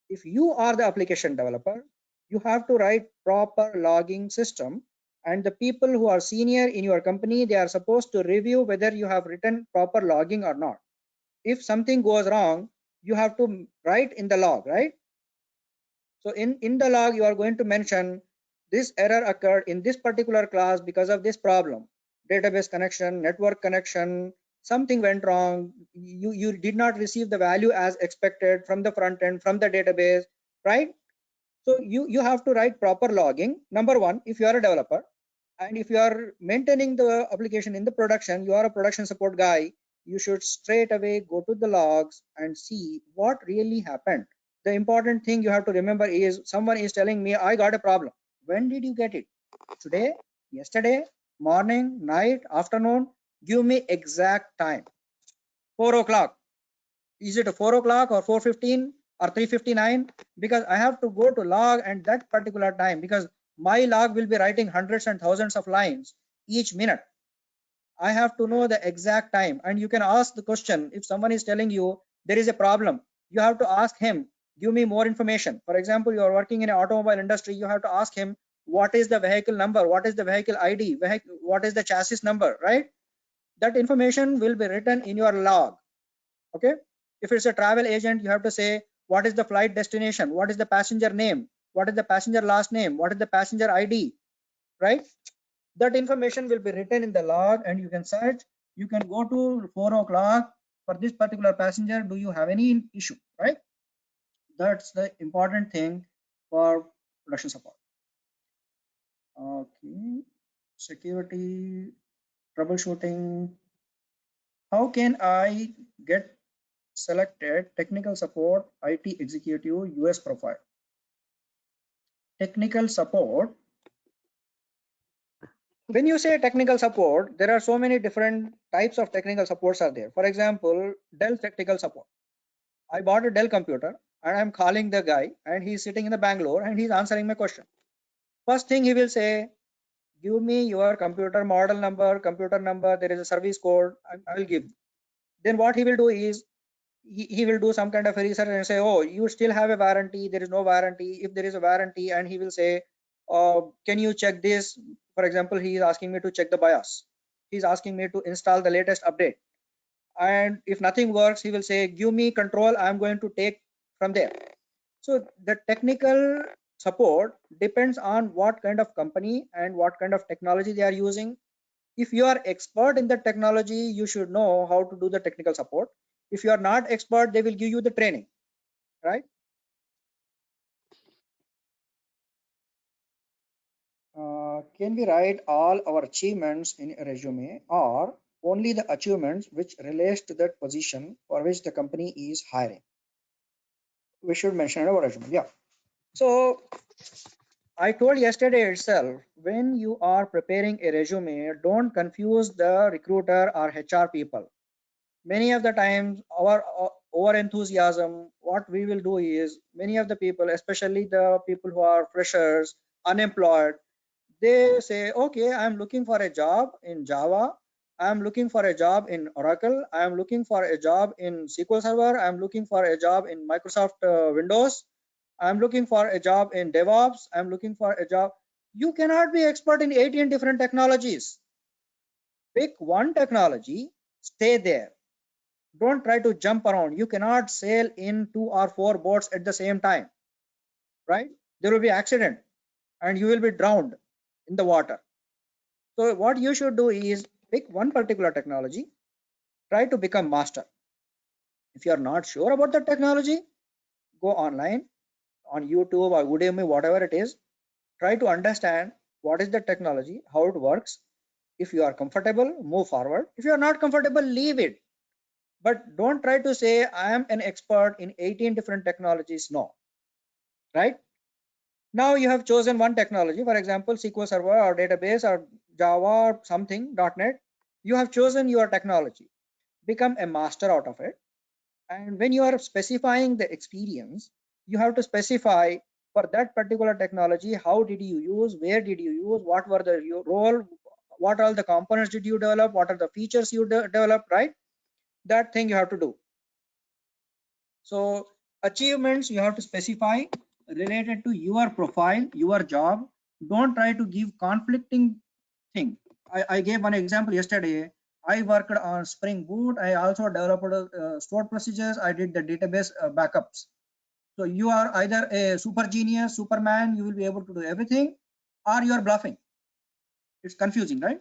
if you are the application developer, you have to write proper logging system, and the people who are senior in your company, they are supposed to review whether you have written proper logging or not. If something goes wrong, you have to write in the log, right? So in the log, you are going to mention this error occurred in this particular class because of this problem. Database connection, network connection, something went wrong. You did not receive the value as expected from the front end, from the database, right? So you have to write proper logging. Number one, if you are a developer, and if you are maintaining the application in the production, you are a production support guy, you should straight away go to the logs and see what really happened. The important thing you have to remember is someone is telling me I got a problem. When did you get it? Today, yesterday, morning, night, afternoon? Give me exact time. 4 o'clock. Is it a 4 o'clock or 4:15 or 3:59? Because I have to go to log and that particular time, because my log will be writing hundreds and thousands of lines each minute. I have to know the exact time. And you can ask the question, if someone is telling you there is a problem, you have to ask him, give me more information. For example, you are working in an automobile industry, you have to ask him, what is the vehicle number, what is the vehicle ID, what is the chassis number, right? That information will be written in your log. Okay, if it's a travel agent, you have to say what is the flight destination, what is the passenger name, what is the passenger last name, what is the passenger ID, right? That information will be written in the log, and you can search. You can go to 4 o'clock for this particular passenger, do you have any issue, right? That's the important thing for production support. Okay, security, troubleshooting. How can I get selected technical support IT executive US profile? Technical support. When you say technical support, there are so many different types of technical supports are there. For example, Dell technical support. I bought a Dell computer and I'm calling the guy and he's sitting in the Bangalore and he's answering my question. First thing he will say, give me your computer model number, computer number, there is a service code, I will give. Then what he will do is, he will do some kind of a research and say, oh, you still have a warranty, there is no warranty. If there is a warranty, and he will say, can you check this? For example, he is asking me to check the BIOS. He's asking me to install the latest update. And if nothing works, he will say, give me control, I'm going to take from there. So the technical support depends on what kind of company and what kind of technology they are using. If you are expert in the technology, you should know how to do the technical support. If you are not expert, they will give you the training, right? Can we write all our achievements in a resume, or only the achievements which relates to that position for which the company is hiring? We should mention in our resume. Yeah. So I told yesterday itself, when you are preparing a resume, don't confuse the recruiter or HR people. Many of the times our over enthusiasm, what we will do is, many of the people, especially the people who are freshers, unemployed, they say, okay, I'm looking for a job in Java, I'm looking for a job in Oracle, I'm looking for a job in SQL Server, I'm looking for a job in Microsoft Windows, I'm looking for a job in DevOps, I'm looking for a job. You cannot be expert in 18 different technologies. Pick one technology, stay there. Don't try to jump around. You cannot sail in 2 or 4 boats at the same time, right? There will be accident and you will be drowned in the water. So what you should do is pick one particular technology, try to become master. If you are not sure about the technology, go online on YouTube or Udemy, whatever it is, try to understand what is the technology, how it works. If you are comfortable, move forward. If you are not comfortable, leave it. But don't try to say I am an expert in 18 different technologies. No, right? Now you have chosen one technology, for example, SQL Server or database or Java or something, .NET. You have chosen your technology. Become a master out of it. And when you are specifying the experience, you have to specify for that particular technology, how did you use, where did you use, what were the your role, what all the components did you develop, what are the features you developed, right? That thing you have to do. So achievements you have to specify related to your profile, your job. Don't try to give conflicting thing. I gave one example yesterday. I worked on Spring Boot. I also developed stored procedures. I did the database backups. So you are either a super genius, Superman, you will be able to do everything, or you are bluffing. It's confusing, right?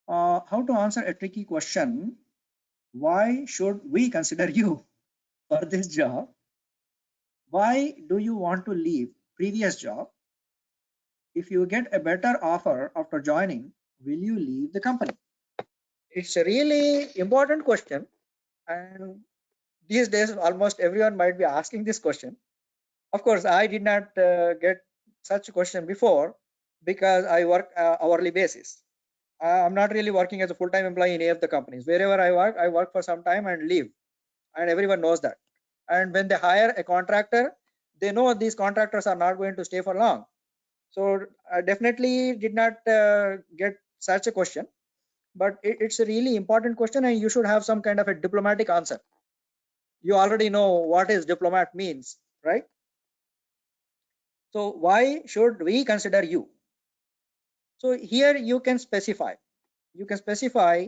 How to answer a tricky question? Why should we consider you for this job? Why do you want to leave previous job? If you get a better offer after joining, will you leave the company? It's a really important question, and these days almost everyone might be asking this question. Of course, I did not get such a question before because I work hourly basis. I'm not really working as a full-time employee in any of the companies. Wherever I work for some time and leave, and everyone knows that. And when they hire a contractor, they know these contractors are not going to stay for long. So I definitely did not get such a question, but it's a really important question, and you should have some kind of a diplomatic answer. You already know what is diplomat means, right? So why should we consider you? So here you can specify. You can specify.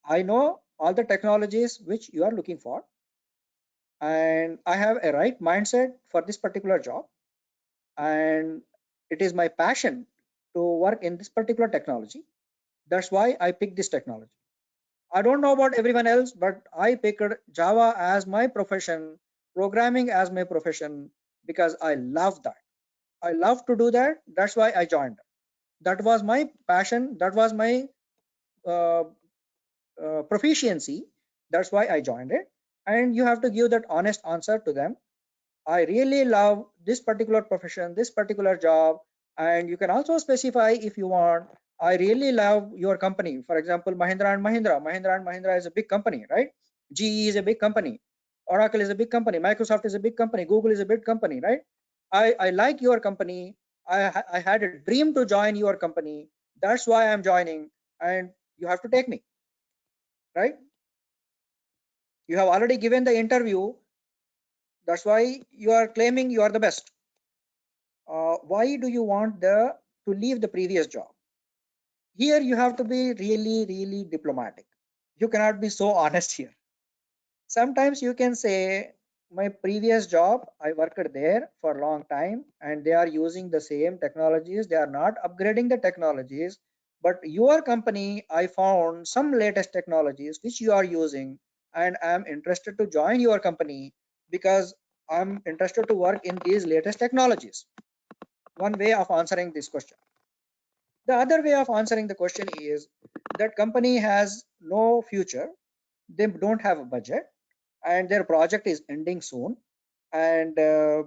I know all the technologies which you are looking for, and I have a right mindset for this particular job, and it is my passion to work in this particular technology. That's why I picked this technology. I don't know about everyone else, but I picked Java as my profession, programming as my profession, because I love that. I love to do that. That's why I joined. That was my passion. That was my uh, proficiency. That's why I joined it. And you have to give that honest answer to them. I really love this particular profession, this particular job. And you can also specify if you want, I really love your company. For example, Mahindra and Mahindra. Mahindra and Mahindra is a big company, right? GE is a big company. Oracle is a big company. Microsoft is a big company. Google is a big company, right? I like your company. I had a dream to join your company. That's why I'm joining. And you have to take me, right? You have already given the interview. That's why you are claiming you are the best. Why do you want to leave the previous job? Here you have to be really diplomatic. You cannot be so honest here. Sometimes you can say, my previous job, I worked there for a long time and they are using the same technologies. They are not upgrading the technologies, but your company, I found some latest technologies which you are using, and I'm interested to join your company because I'm interested to work in these latest technologies. One way of answering this question. The other way of answering the question is that company has no future, they don't have a budget, and their project is ending soon, and they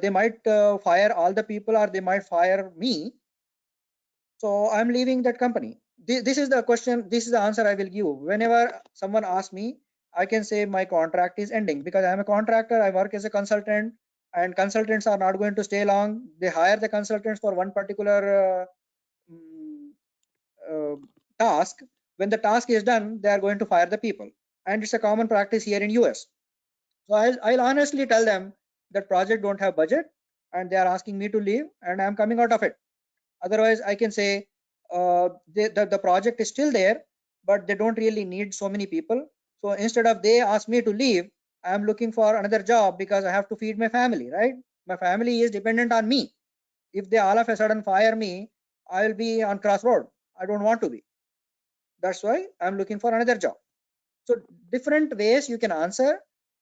might fire all the people, or they might fire me. So I'm leaving that company. This is the question. This is the answer I will give. Whenever someone asks me, I can say my contract is ending because I'm a contractor. I work as a consultant, and consultants are not going to stay long. They hire the consultants for one particular mm, uh, task. When the task is done, they are going to fire the people, and it's a common practice here in US. So I'll honestly tell them that project don't have budget, and they are asking me to leave, and I'm coming out of it. Otherwise, I can say the project is still there, but they don't really need so many people. So instead of they ask me to leave, I'm looking for another job because I have to feed my family, right? My family is dependent on me. If they all of a sudden fire me, I'll be on crossroad. I don't want to be. That's why I'm looking for another job. So different ways you can answer.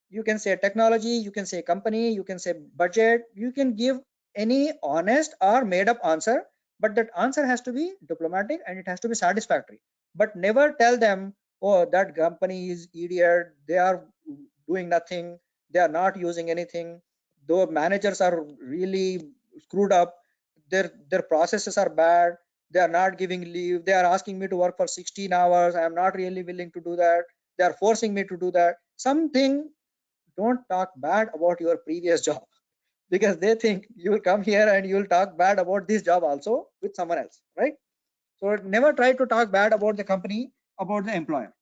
You can say technology, you can say company, you can say budget, you can give any honest or made up answer, but that answer has to be diplomatic and it has to be satisfactory. But never tell them, oh, that company is idiot, they are doing nothing, they are not using anything, though managers are really screwed up, their processes are bad, they are not giving leave, they are asking me to work for 16 hours, I am not really willing to do that, they are forcing me to do that. Something, don't talk bad about your previous job because they think you will come here and you will talk bad about this job also with someone else, right? So never try to talk bad about the company, about the employer.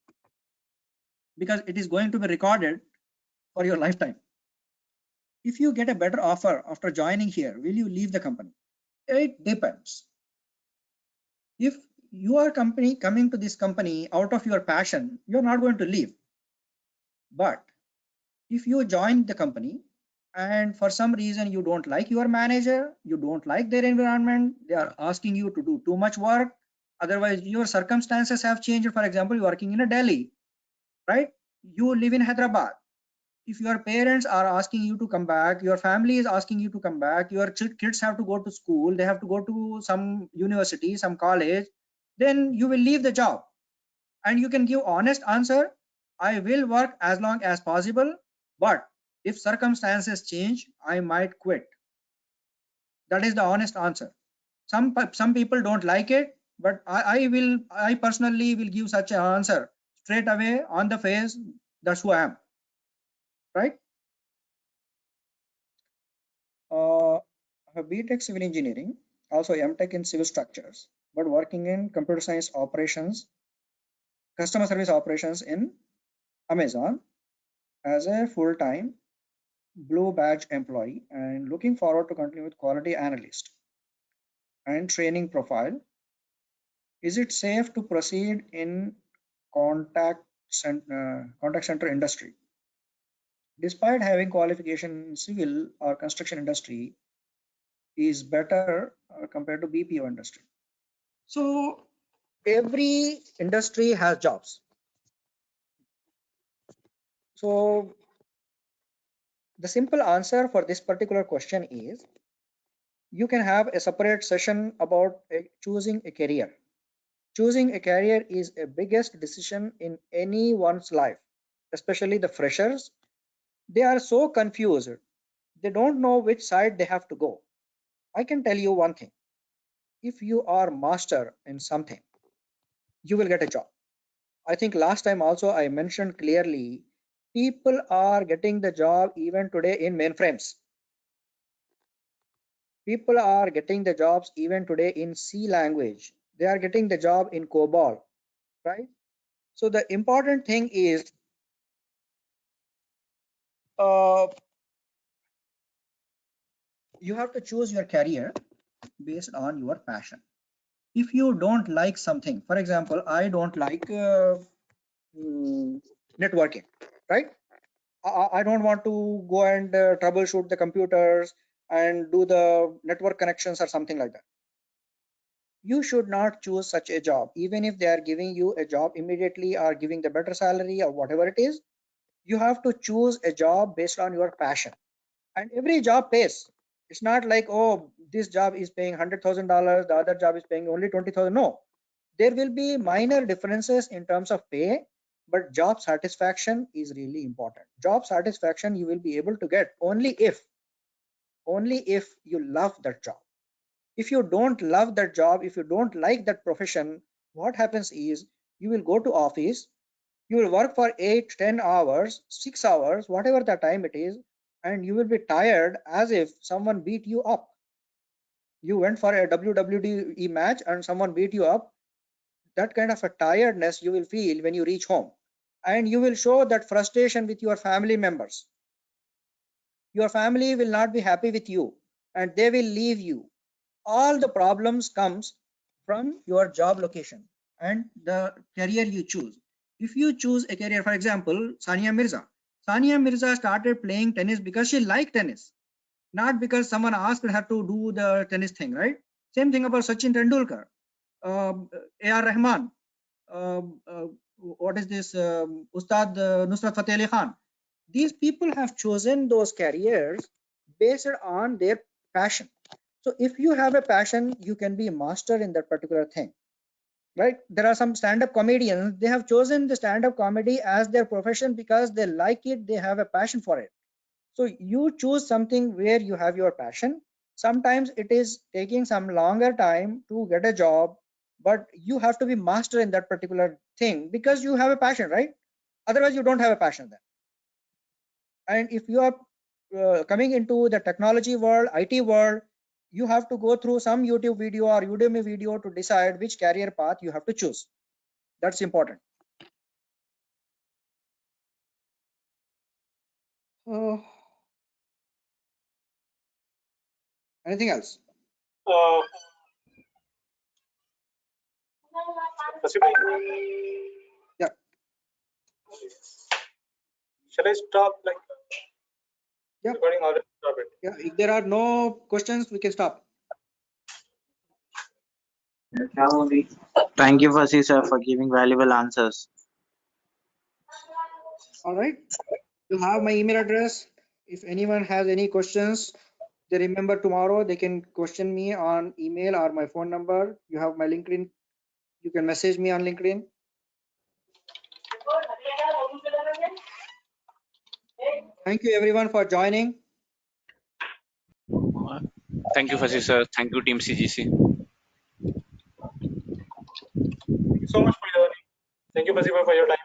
because it is going to be recorded for your lifetime. If you get a better offer after joining here, will you leave the company? It depends. If your company coming to this company out of your passion, you're not going to leave. But if you join the company and for some reason you don't like your manager, you don't like their environment, they are asking you to do too much work, otherwise your circumstances have changed. For example, you're working in a Delhi, right? You live in Hyderabad. If your parents are asking you to come back, your family is asking you to come back, your kids have to go to school, they have to go to some university, some college, then you will leave the job. And you can give honest answer, I will work as long as possible, but if circumstances change, I might quit. That is the honest answer. Some people don't like it, but I personally will give such an answer straight away on the face. That's who I am, right? I have BTech civil engineering, also MTech in civil structures, but working in computer science operations, customer service operations in Amazon as a full-time blue badge employee, and looking forward to continue with quality analyst and training profile. Is it safe to proceed in contact center industry? Despite having qualification in civil or construction industry is better compared to BPO industry. So every industry has jobs. So the simple answer for this particular question is you can have a separate session about choosing a career. Choosing a career is a biggest decision in anyone's life, especially the freshers. They are so confused. They don't know which side they have to go. I can tell you one thing. If you are master in something, you will get a job. I think last time also I mentioned clearly, people are getting the job even today in mainframes. People are getting the jobs even today in C language. They are getting the job in COBOL, right? So the important thing is you have to choose your career based on your passion. If you don't like something, for example, I don't like networking, right? I don't want to go and troubleshoot the computers and do the network connections or something like that. You should not choose such a job, even if they are giving you a job immediately or giving the better salary or whatever it is. You have to choose a job based on your passion, and every job pays. It's not like, oh, this job is paying $100,000, the other job is paying only 20,000. No, there will be minor differences in terms of pay, but job satisfaction is really important. Job satisfaction you will be able to get only if you love that job. If you don't love that job, if you don't like that profession, what happens is you will go to office, you will work for 8-10 hours, 6 hours, whatever the time it is, and you will be tired as if someone beat you up. You went for a WWE match and someone beat you up. That kind of a tiredness you will feel when you reach home, and you will show that frustration with your family members. Your family will not be happy with you and they will leave you. All the problems comes from your job location and the career you choose. If you choose a career, for example, Sania Mirza started playing tennis because she liked tennis, not because someone asked her to do the tennis thing, right? Same thing about Sachin Tendulkar, A.R. Rahman, what is this, Ustad Nusrat Fateh Ali Khan. These people have chosen those careers based on their passion. So if you have a passion, you can be a master in that particular thing, right? There are some stand-up comedians, they have chosen the stand-up comedy as their profession because they like it, they have a passion for it. So you choose something where you have your passion. Sometimes it is taking some longer time to get a job, but you have to be master in that particular thing because you have a passion, right? Otherwise you don't have a passion then. And if you are coming into the technology world, IT world, you have to go through some YouTube video or Udemy video to decide which career path you have to choose. That's important. Anything else? Yeah. Shall I stop? Like, Yeah. recording or stop it? Yeah. If there are no questions, we can stop. Thank you, Fasi sir, for giving valuable answers. All right. You have my email address. If anyone has any questions, they remember tomorrow, they can question me on email or my phone number. You have my LinkedIn. You can message me on LinkedIn. Thank you everyone for joining. Thank you, Fasi sir. Thank you, Team CGC. Thank you so much for your. Thank you, Fasiba, for your time.